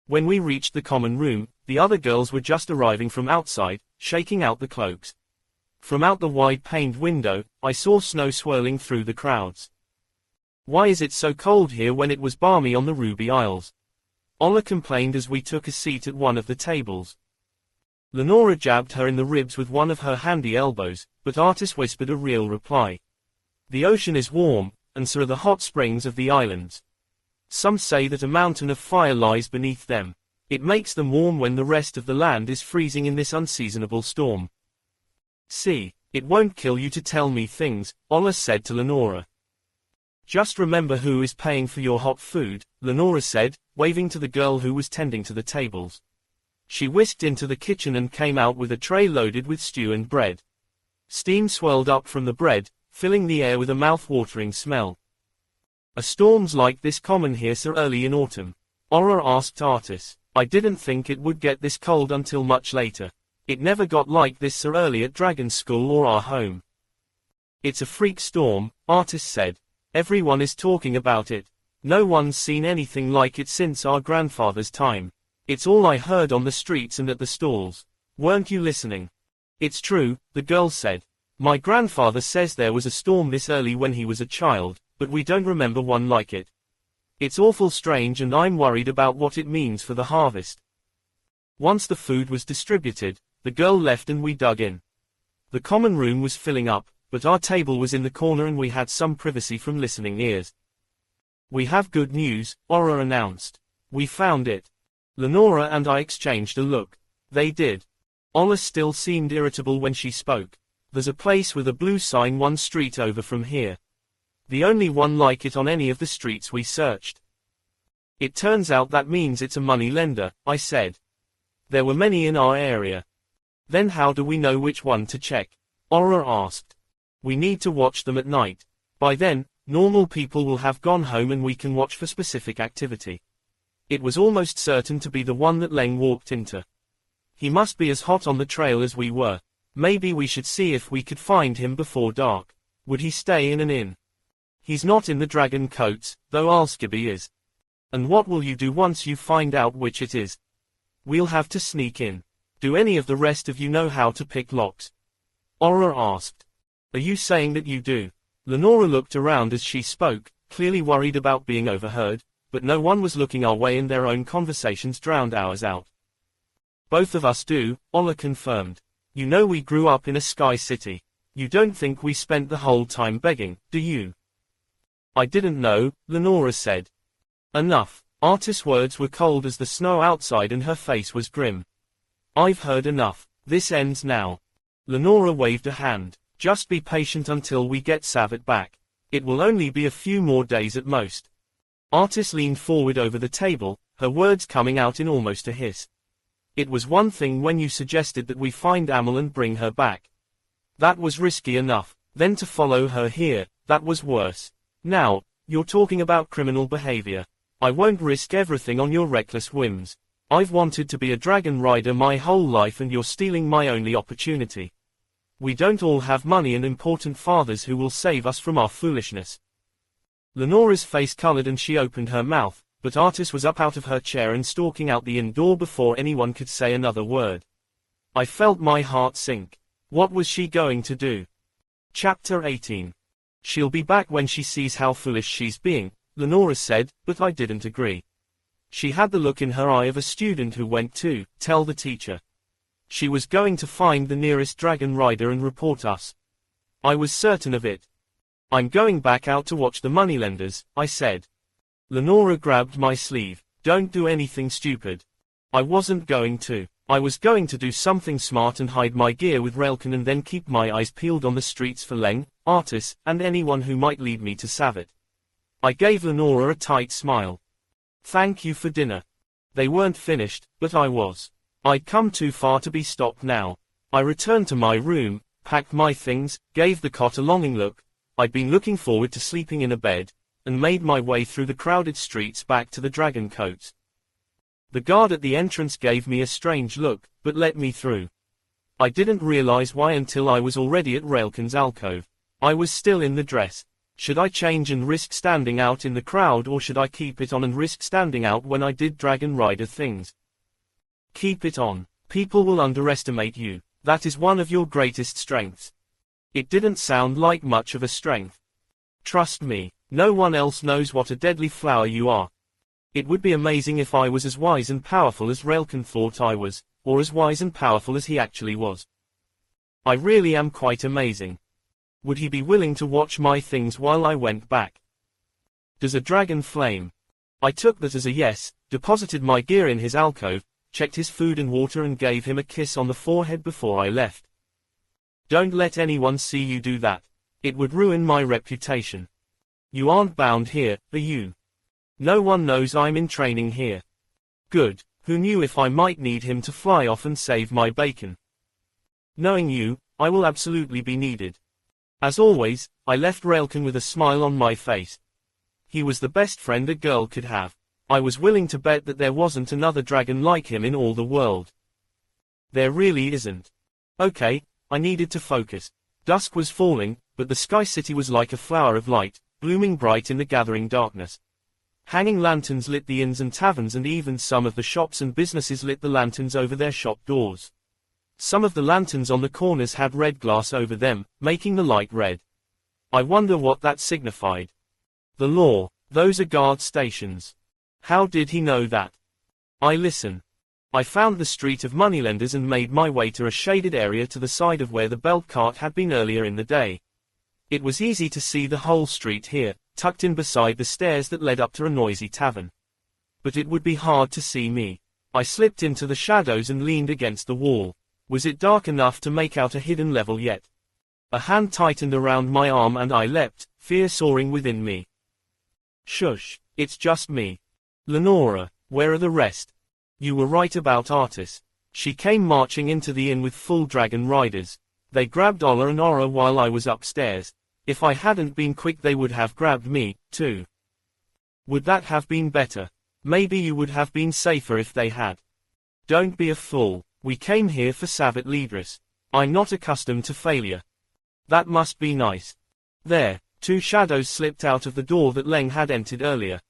When we reached the common room, the other girls were just arriving from outside, shaking out the cloaks. From out the wide-paned window, I saw snow swirling through the crowds. Why is it so cold here when it was balmy on the Ruby Isles? Ola complained as we took a seat at one of the tables. Lenora jabbed her in the ribs with one of her handy elbows, but Artis whispered a real reply. The ocean is warm, and so are the hot springs of the islands. Some say that a mountain of fire lies beneath them. It makes them warm when the rest of the land is freezing in this unseasonable storm. See, it won't kill you to tell me things, Ola said to Lenora. Just remember who is paying for your hot food, Lenora said, waving to the girl who was tending to the tables. She whisked into the kitchen and came out with a tray loaded with stew and bread. Steam swirled up from the bread, filling the air with a mouth-watering smell. Are storms like this common here so early in autumn? Aura asked Artis. I didn't think it would get this cold until much later. It never got like this so early at Dragon School or our home. It's a freak storm, Artis said. Everyone is talking about it. No one's seen anything like it since our grandfather's time. It's all I heard on the streets and at the stalls. Weren't you listening? It's true, the girl said. My grandfather says there was a storm this early when he was a child, but we don't remember one like it. It's awful strange and I'm worried about what it means for the harvest. Once the food was distributed, the girl left and we dug in. The common room was filling up, but our table was in the corner and we had some privacy from listening ears. We have good news, Aura announced. We found it. Lenora and I exchanged a look. They did. Ola still seemed irritable when she spoke. There's a place with a blue sign one street over from here. The only one like it on any of the streets we searched. It turns out that means it's a money lender, I said. There were many in our area. Then how do we know which one to check? Aura asked. We need to watch them at night. By then, normal people will have gone home and we can watch for specific activity. It was almost certain to be the one that Leng walked into. He must be as hot on the trail as we were. Maybe we should see if we could find him before dark. Would he stay in an inn? He's not in the dragon coats, though Alskiby is. And what will you do once you find out which it is? We'll have to sneak in. Do any of the rest of you know how to pick locks? Aura asked. Are you saying that you do? Lenora looked around as she spoke, clearly worried about being overheard, but no one was looking our way and their own conversations drowned ours out. Both of us do, Ola confirmed. You know we grew up in a sky city. You don't think we spent the whole time begging, do you? I didn't know, Lenora said. Enough. Artis' words were cold as the snow outside and her face was grim. I've heard enough. This ends now. Lenora waved a hand. Just be patient until we get Savette back. It will only be a few more days at most. Artis leaned forward over the table, her words coming out in almost a hiss. It was one thing when you suggested that we find Amel and bring her back. That was risky enough. Then to follow her here, that was worse. Now, you're talking about criminal behavior. I won't risk everything on your reckless whims. I've wanted to be a dragon rider my whole life and you're stealing my only opportunity. We don't all have money and important fathers who will save us from our foolishness. Lenora's face colored and she opened her mouth, but Artis was up out of her chair and stalking out the inn door before anyone could say another word. I felt my heart sink. What was she going to do? Chapter 18. She'll be back when she sees how foolish she's being, Lenora said, but I didn't agree. She had the look in her eye of a student who went to tell the teacher. She was going to find the nearest dragon rider and report us. I was certain of it. I'm going back out to watch the moneylenders, I said. Lenora grabbed my sleeve. Don't do anything stupid. I wasn't going to. I was going to do something smart and hide my gear with Raolcan and then keep my eyes peeled on the streets for Leng, Artis, and anyone who might lead me to Savette. I gave Lenora a tight smile. Thank you for dinner. They weren't finished, but I was. I'd come too far to be stopped now. I returned to my room, packed my things, gave the cot a longing look. I'd been looking forward to sleeping in a bed, and made my way through the crowded streets back to the dragon cotes. The guard at the entrance gave me a strange look, but let me through. I didn't realize why until I was already at Raolcan's alcove. I was still in the dress. Should I change and risk standing out in the crowd, or should I keep it on and risk standing out when I did dragon rider things? Keep it on. People will underestimate you. That is one of your greatest strengths. It didn't sound like much of a strength. Trust me, no one else knows what a deadly flower you are. It would be amazing if I was as wise and powerful as Raolcan thought I was, or as wise and powerful as he actually was. I really am quite amazing. Would he be willing to watch my things while I went back? Does a dragon flame? I took that as a yes, deposited my gear in his alcove, checked his food and water and gave him a kiss on the forehead before I left. Don't let anyone see you do that. It would ruin my reputation. You aren't bound here, are you? No one knows I'm in training here. Good. Who knew if I might need him to fly off and save my bacon? Knowing you, I will absolutely be needed. As always, I left Raolcan with a smile on my face. He was the best friend a girl could have. I was willing to bet that there wasn't another dragon like him in all the world. There really isn't. Okay, I needed to focus. Dusk was falling, but the Sky City was like a flower of light, blooming bright in the gathering darkness. Hanging lanterns lit the inns and taverns, and even some of the shops and businesses lit the lanterns over their shop doors. Some of the lanterns on the corners had red glass over them, making the light red. I wonder what that signified. The law. Those are guard stations. How did he know that? I listen. I found the street of moneylenders and made my way to a shaded area to the side of where the belt cart had been earlier in the day. It was easy to see the whole street here, tucked in beside the stairs that led up to a noisy tavern. But it would be hard to see me. I slipped into the shadows and leaned against the wall. Was it dark enough to make out a hidden level yet? A hand tightened around my arm and I leapt, fear soaring within me. Shush, it's just me. Lenora, where are the rest? You were right about Artis. She came marching into the inn with full dragon riders. They grabbed Ola and Aura while I was upstairs. If I hadn't been quick they would have grabbed me, too. Would that have been better? Maybe you would have been safer if they had. Don't be a fool. We came here for Savette leaders. I'm not accustomed to failure. That must be nice. There, two shadows slipped out of the door that Leng had entered earlier.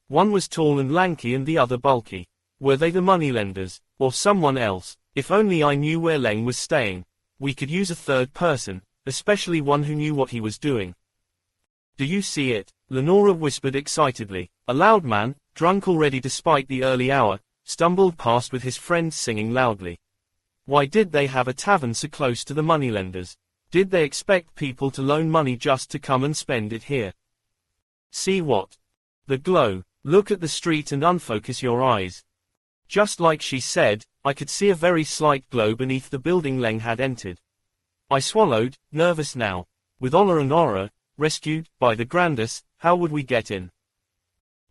One was tall and lanky and the other bulky. Were they the moneylenders, or someone else? If only I knew where Leng was staying. We could use a third person, especially one who knew what he was doing. Do you see it? Lenora whispered excitedly. A loud man, drunk already despite the early hour, stumbled past with his friends singing loudly. Why did they have a tavern so close to the moneylenders? Did they expect people to loan money just to come and spend it here? See what? The glow. Look at the street and unfocus your eyes. Just like she said, I could see a very slight glow beneath the building Leng had entered. I swallowed, nervous now. With Ola and Aura, rescued by the Grandus, how would we get in?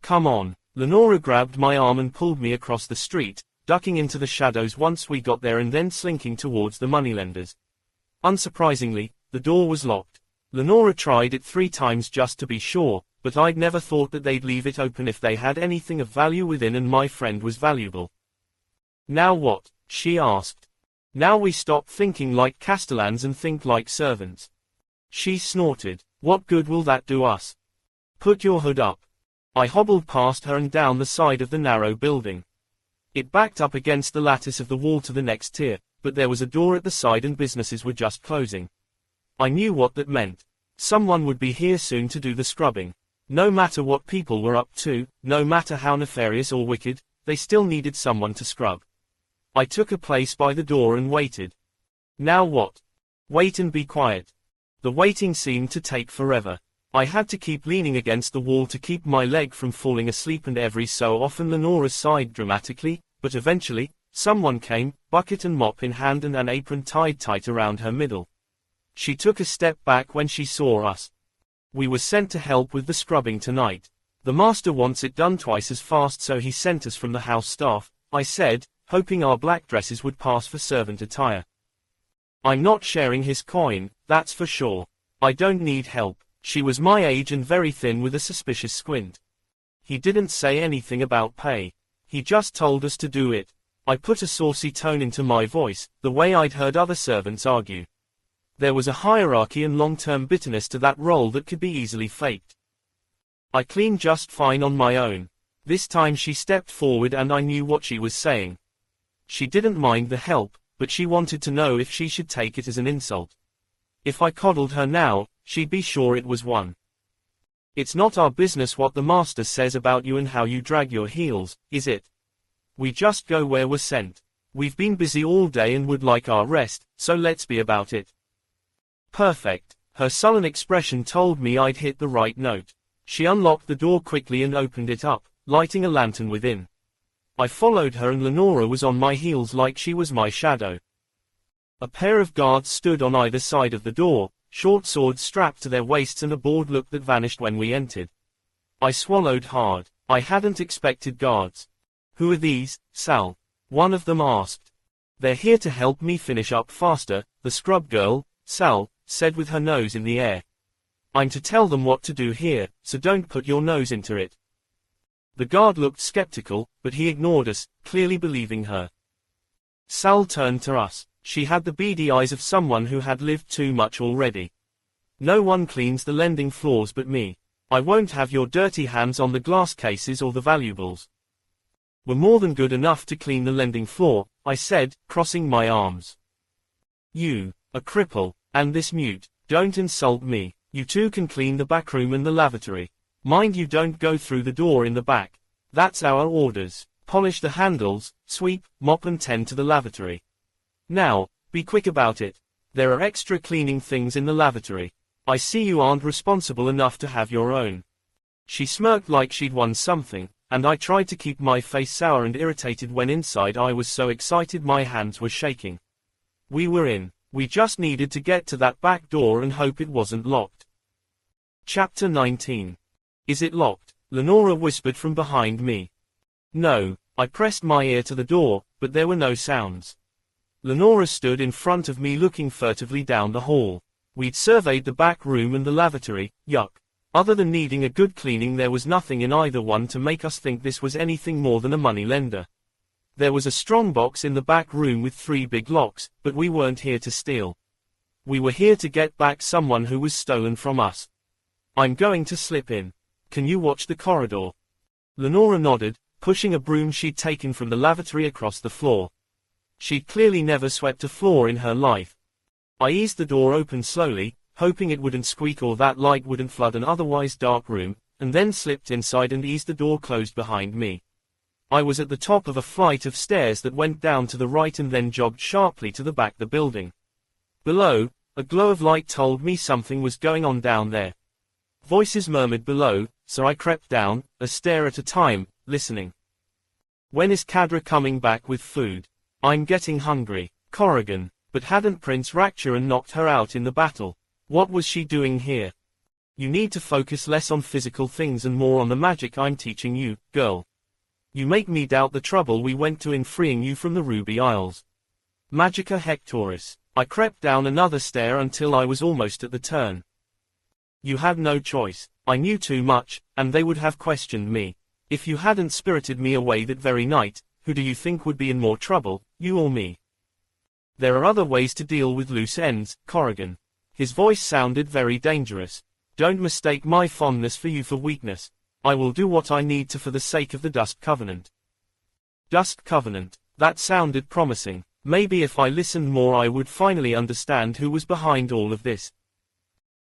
Come on. Lenora grabbed my arm and pulled me across the street, ducking into the shadows once we got there and then slinking towards the moneylenders. Unsurprisingly, the door was locked. Lenora tried it 3 times just to be sure, but I'd never thought that they'd leave it open if they had anything of value within, and my friend was valuable. Now what? She asked. Now we stop thinking like castellans and think like servants. She snorted. What good will that do us? Put your hood up. I hobbled past her and down the side of the narrow building. It backed up against the lattice of the wall to the next tier, but there was a door at the side and businesses were just closing. I knew what that meant. Someone would be here soon to do the scrubbing. No matter what people were up to, no matter how nefarious or wicked, they still needed someone to scrub. I took a place by the door and waited. Now what? Wait and be quiet. The waiting seemed to take forever. I had to keep leaning against the wall to keep my leg from falling asleep, and every so often Lenora sighed dramatically, but eventually, someone came, bucket and mop in hand and an apron tied tight around her middle. She took a step back when she saw us. We were sent to help with the scrubbing tonight. The master wants it done twice as fast, so he sent us from the house staff, I said, hoping our black dresses would pass for servant attire. I'm not sharing his coin, that's for sure. I don't need help. She was my age and very thin with a suspicious squint. He didn't say anything about pay. He just told us to do it. I put a saucy tone into my voice, the way I'd heard other servants argue. There was a hierarchy and long-term bitterness to that role that could be easily faked. I cleaned just fine on my own. This time she stepped forward and I knew what she was saying. She didn't mind the help, but she wanted to know if she should take it as an insult. If I coddled her now, she'd be sure it was one. It's not our business what the master says about you and how you drag your heels, is it? We just go where we're sent. We've been busy all day and would like our rest, so let's be about it. Perfect. Her sullen expression told me I'd hit the right note. She unlocked the door quickly and opened it up, lighting a lantern within. I followed her and Lenora was on my heels like she was my shadow. A pair of guards stood on either side of the door, short swords strapped to their waists and a bored look that vanished when we entered. I swallowed hard. I hadn't expected guards. Who are these, Sal? One of them asked. They're here to help me finish up faster, the scrub girl, Sal, said with her nose in the air. I'm to tell them what to do here, so don't put your nose into it. The guard looked skeptical, but he ignored us, clearly believing her. Sal turned to us. She had the beady eyes of someone who had lived too much already. No one cleans the lending floors but me. I won't have your dirty hands on the glass cases or the valuables. We're more than good enough to clean the lending floor, I said, crossing my arms. You, a cripple, and this mute, don't insult me. You two can clean the back room and the lavatory. Mind you don't go through the door in the back. That's our orders. Polish the handles, sweep, mop and tend to the lavatory. Now, be quick about it. There are extra cleaning things in the lavatory. I see you aren't responsible enough to have your own. She smirked like she'd won something, and I tried to keep my face sour and irritated when inside I was so excited my hands were shaking. We were in. We just needed to get to that back door and hope it wasn't locked. Chapter 19. Is it locked? Lenora whispered from behind me. No. I pressed my ear to the door, but there were no sounds. Lenora stood in front of me looking furtively down the hall. We'd surveyed the back room and the lavatory, yuck. Other than needing a good cleaning there was nothing in either one to make us think this was anything more than a money lender. There was a strong box in the back room with 3 big locks, but we weren't here to steal. We were here to get back someone who was stolen from us. I'm going to slip in. Can you watch the corridor? Lenora nodded, pushing a broom she'd taken from the lavatory across the floor. She'd clearly never swept a floor in her life. I eased the door open slowly, hoping it wouldn't squeak or that light wouldn't flood an otherwise dark room, and then slipped inside and eased the door closed behind me. I was at the top of a flight of stairs that went down to the right and then jogged sharply to the back of the building. Below, a glow of light told me something was going on down there. Voices murmured below, so I crept down, a stair at a time, listening. When is Cadra coming back with food? I'm getting hungry. Corrigan. But hadn't Prince Rakcharan knocked her out in the battle? What was she doing here? You need to focus less on physical things and more on the magic I'm teaching you, girl. You make me doubt the trouble we went to in freeing you from the Ruby Isles. Magica Hectoris. I crept down another stair until I was almost at the turn. You had no choice. I knew too much, and they would have questioned me. If you hadn't spirited me away that very night, who do you think would be in more trouble, you or me? There are other ways to deal with loose ends, Corrigan. His voice sounded very dangerous. Don't mistake my fondness for you for weakness. I will do what I need to for the sake of the Dusk Covenant. Dusk Covenant. That sounded promising. Maybe if I listened more I would finally understand who was behind all of this.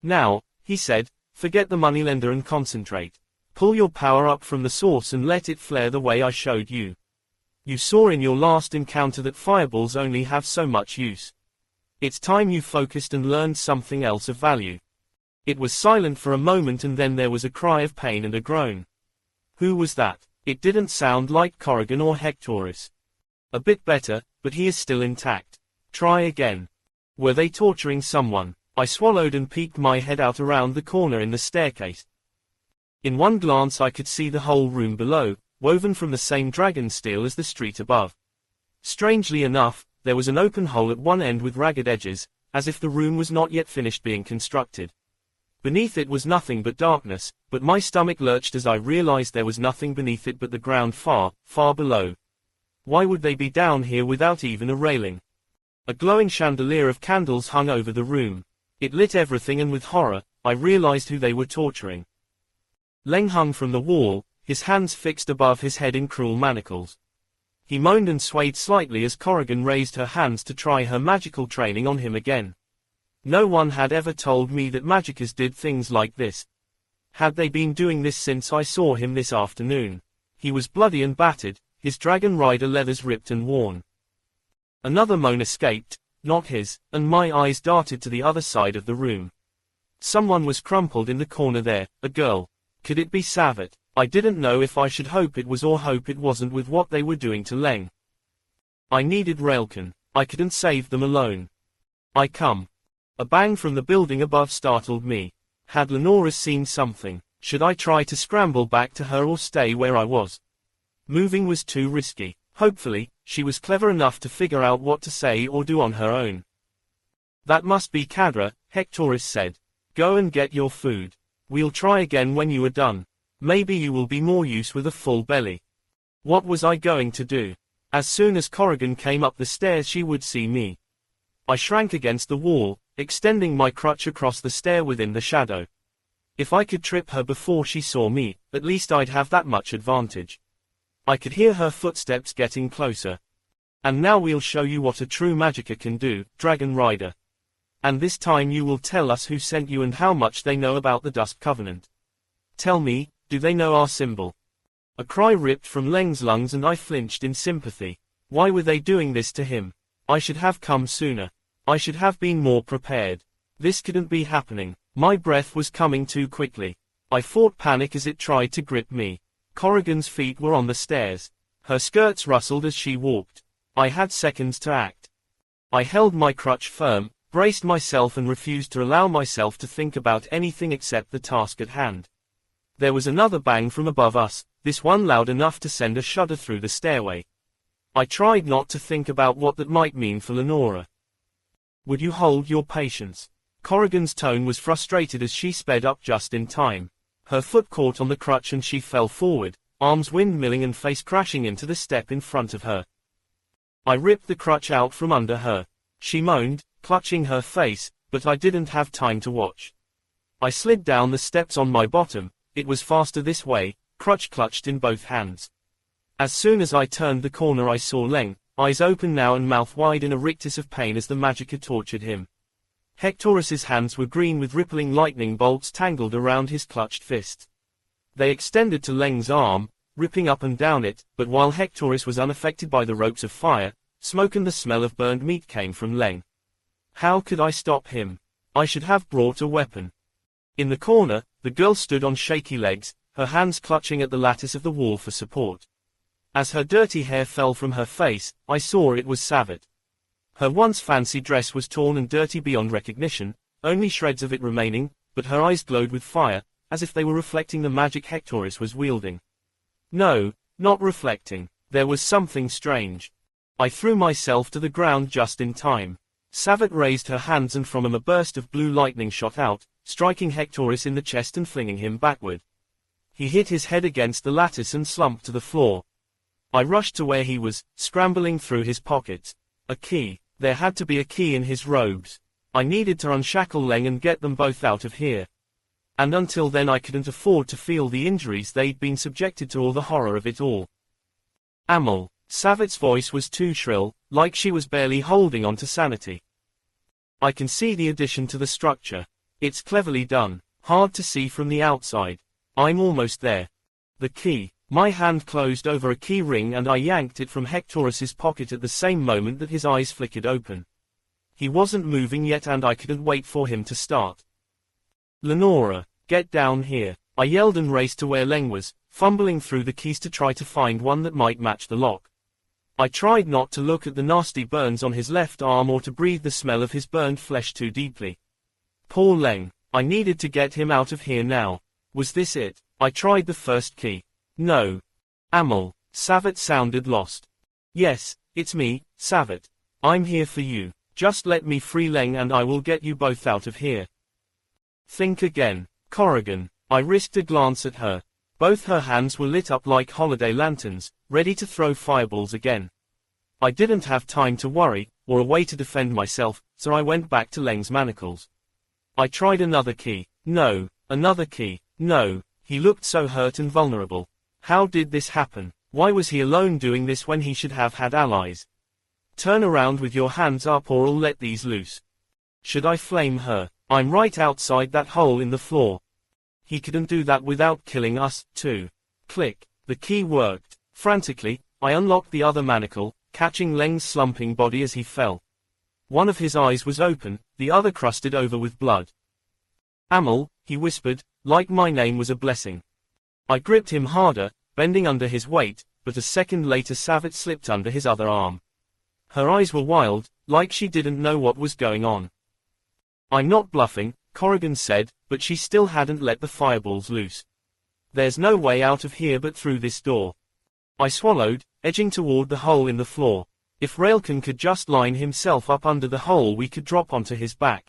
Now, he said, forget the moneylender and concentrate. Pull your power up from the source and let it flare the way I showed you. You saw in your last encounter that fireballs only have so much use. It's time you focused and learned something else of value. It was silent for a moment and then there was a cry of pain and a groan. Who was that? It didn't sound like Corrigan or Hectorus. A bit better, but he is still intact. Try again. Were they torturing someone? I swallowed and peeked my head out around the corner in the staircase. In one glance I could see the whole room below, woven from the same dragon steel as the street above. Strangely enough, there was an open hole at one end with ragged edges, as if the room was not yet finished being constructed. Beneath it was nothing but darkness, but my stomach lurched as I realized there was nothing beneath it but the ground far, far below. Why would they be down here without even a railing? A glowing chandelier of candles hung over the room. It lit everything and with horror, I realized who they were torturing. Leng hung from the wall, his hands fixed above his head in cruel manacles. He moaned and swayed slightly as Corrigan raised her hands to try her magical training on him again. No one had ever told me that magicers did things like this. Had they been doing this since I saw him this afternoon? He was bloody and battered, his dragon rider leathers ripped and worn. Another moan escaped, not his, and my eyes darted to the other side of the room. Someone was crumpled in the corner there, a girl. Could it be Savette? I didn't know if I should hope it was or hope it wasn't with what they were doing to Leng. I needed Raolcan. I couldn't save them alone. I come. A bang from the building above startled me. Had Lenora seen something? Should I try to scramble back to her or stay where I was? Moving was too risky. Hopefully, she was clever enough to figure out what to say or do on her own. That must be Cadra, Hectorus said. Go and get your food. We'll try again when you are done. Maybe you will be more use with a full belly. What was I going to do? As soon as Corrigan came up the stairs she would see me. I shrank against the wall, extending my crutch across the stair within the shadow. If I could trip her before she saw me, at least I'd have that much advantage. I could hear her footsteps getting closer. And now we'll show you what a true magicka can do, Dragon Rider. And this time you will tell us who sent you and how much they know about the Dusk Covenant. Tell me, do they know our symbol? A cry ripped from Leng's lungs and I flinched in sympathy. Why were they doing this to him? I should have come sooner. I should have been more prepared. This couldn't be happening. My breath was coming too quickly. I fought panic as it tried to grip me. Corrigan's feet were on the stairs. Her skirts rustled as she walked. I had seconds to act. I held my crutch firm, braced myself and refused to allow myself to think about anything except the task at hand. There was another bang from above us, this one loud enough to send a shudder through the stairway. I tried not to think about what that might mean for Lenora. Would you hold your patience? Corrigan's tone was frustrated as she sped up just in time. Her foot caught on the crutch and she fell forward, arms windmilling and face crashing into the step in front of her. I ripped the crutch out from under her. She moaned, clutching her face, but I didn't have time to watch. I slid down the steps on my bottom. It was faster this way, crutch clutched in both hands. As soon as I turned the corner I saw Leng, eyes open now and mouth wide in a rictus of pain as the magicka tortured him. Hectorus's hands were green with rippling lightning bolts tangled around his clutched fist. They extended to Leng's arm, ripping up and down it, but while Hectorus was unaffected by the ropes of fire, smoke and the smell of burned meat came from Leng. How could I stop him? I should have brought a weapon. In the corner, the girl stood on shaky legs, her hands clutching at the lattice of the wall for support. As her dirty hair fell from her face, I saw it was Savette. Her once fancy dress was torn and dirty beyond recognition, only shreds of it remaining, but her eyes glowed with fire, as if they were reflecting the magic Hectorus was wielding. No, not reflecting. There was something strange. I threw myself to the ground just in time. Savette raised her hands and from him a burst of blue lightning shot out, striking Hectorus in the chest and flinging him backward. He hit his head against the lattice and slumped to the floor. I rushed to where he was, scrambling through his pockets. A key. There had to be a key in his robes. I needed to unshackle Leng and get them both out of here. And until then I couldn't afford to feel the injuries they'd been subjected to or the horror of it all. Amel. Savette's voice was too shrill, like she was barely holding on to sanity. I can see the addition to the structure. It's cleverly done, hard to see from the outside. I'm almost there. The key. My hand closed over a key ring and I yanked it from Hectorus's pocket at the same moment that his eyes flickered open. He wasn't moving yet and I couldn't wait for him to start. Lenora, get down here, I yelled and raced to where Leng was, fumbling through the keys to try to find one that might match the lock. I tried not to look at the nasty burns on his left arm or to breathe the smell of his burned flesh too deeply. Poor Leng, I needed to get him out of here now. Was this it? I tried the first key. No. Amel. Savette sounded lost. Yes, it's me, Savette. I'm here for you. Just let me free Leng and I will get you both out of here. Think again, Corrigan. I risked a glance at her. Both her hands were lit up like holiday lanterns, ready to throw fireballs again. I didn't have time to worry, or a way to defend myself, so I went back to Leng's manacles. I tried another key. No. Another key. No. He looked so hurt and vulnerable. How did this happen? Why was he alone doing this when he should have had allies? Turn around with your hands up or I'll let these loose. Should I flame her? I'm right outside that hole in the floor. He couldn't do that without killing us, too. Click. The key worked. Frantically, I unlocked the other manacle, catching Leng's slumping body as he fell. One of his eyes was open, the other crusted over with blood. Amel, he whispered, like my name was a blessing. I gripped him harder, bending under his weight, but a second later Savette slipped under his other arm. Her eyes were wild, like she didn't know what was going on. I'm not bluffing, Corrigan said, but she still hadn't let the fireballs loose. There's no way out of here but through this door. I swallowed, edging toward the hole in the floor. If Raolcan could just line himself up under the hole we could drop onto his back.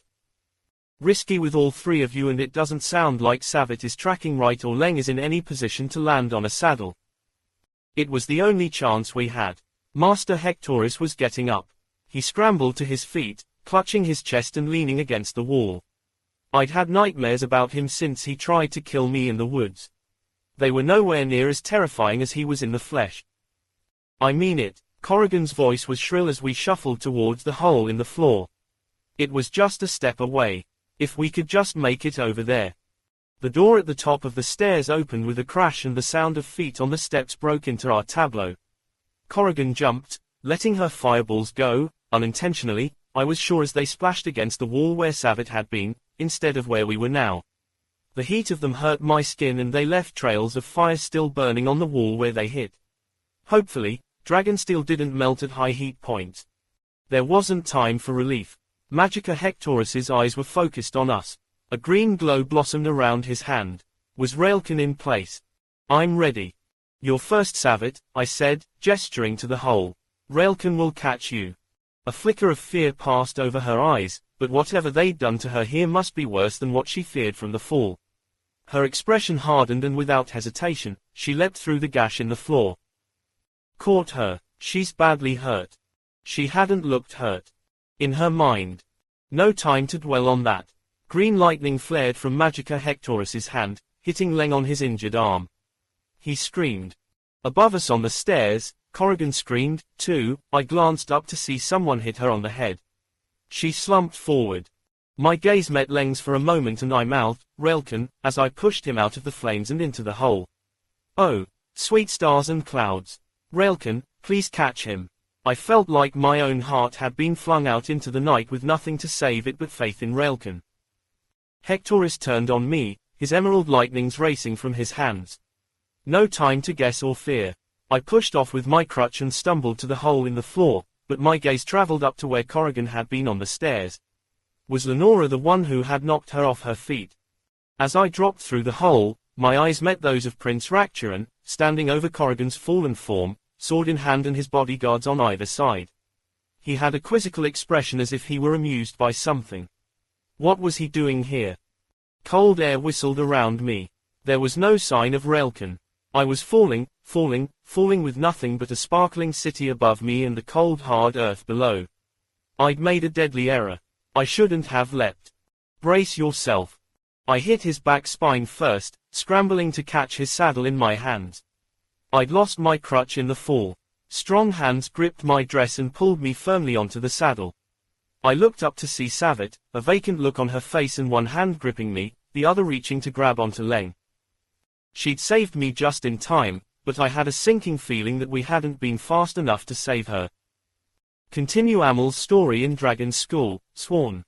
Risky with all three of you and it doesn't sound like Savette is tracking right or Leng is in any position to land on a saddle. It was the only chance we had. Master Hectorus was getting up. He scrambled to his feet, clutching his chest and leaning against the wall. I'd had nightmares about him since he tried to kill me in the woods. They were nowhere near as terrifying as he was in the flesh. I mean it, Corrigan's voice was shrill as we shuffled towards the hole in the floor. It was just a step away. If we could just make it over there. The door at the top of the stairs opened with a crash and the sound of feet on the steps broke into our tableau. Corrigan jumped, letting her fireballs go, unintentionally, I was sure as they splashed against the wall where Savette had been, instead of where we were now. The heat of them hurt my skin and they left trails of fire still burning on the wall where they hit. Hopefully, Dragonsteel didn't melt at high heat points. There wasn't time for relief. Magica Hectorus's eyes were focused on us. A green glow blossomed around his hand. Was Raolcan in place? I'm ready. You're first, Savette, I said, gesturing to the hole. Raolcan will catch you. A flicker of fear passed over her eyes, but whatever they'd done to her here must be worse than what she feared from the fall. Her expression hardened and without hesitation, she leapt through the gash in the floor. Caught her. She's badly hurt. She hadn't looked hurt. In her mind. No time to dwell on that. Green lightning flared from Magica Hectorus's hand, hitting Leng on his injured arm. He screamed. Above us on the stairs, Corrigan screamed, too. I glanced up to see someone hit her on the head. She slumped forward. My gaze met Leng's for a moment and I mouthed, Raolcan, as I pushed him out of the flames and into the hole. Oh, sweet stars and clouds. Raolcan, please catch him. I felt like my own heart had been flung out into the night with nothing to save it but faith in Raolcan. Hectorus turned on me, his emerald lightnings racing from his hands. No time to guess or fear. I pushed off with my crutch and stumbled to the hole in the floor, but my gaze traveled up to where Corrigan had been on the stairs. Was Lenora the one who had knocked her off her feet? As I dropped through the hole, my eyes met those of Prince Raolcan, standing over Corrigan's fallen form, sword in hand and his bodyguards on either side. He had a quizzical expression as if he were amused by something. What was he doing here? Cold air whistled around me. There was no sign of Raolcan. I was falling with nothing but a sparkling city above me and the cold hard earth below. I'd made a deadly error. I shouldn't have leapt. Brace yourself. I hit his back spine first, scrambling to catch his saddle in my hands. I'd lost my crutch in the fall. Strong hands gripped my dress and pulled me firmly onto the saddle. I looked up to see Savette, a vacant look on her face and one hand gripping me, the other reaching to grab onto Leng. She'd saved me just in time, but I had a sinking feeling that we hadn't been fast enough to save her. Continue Amel's story in Dragon School, Sworn.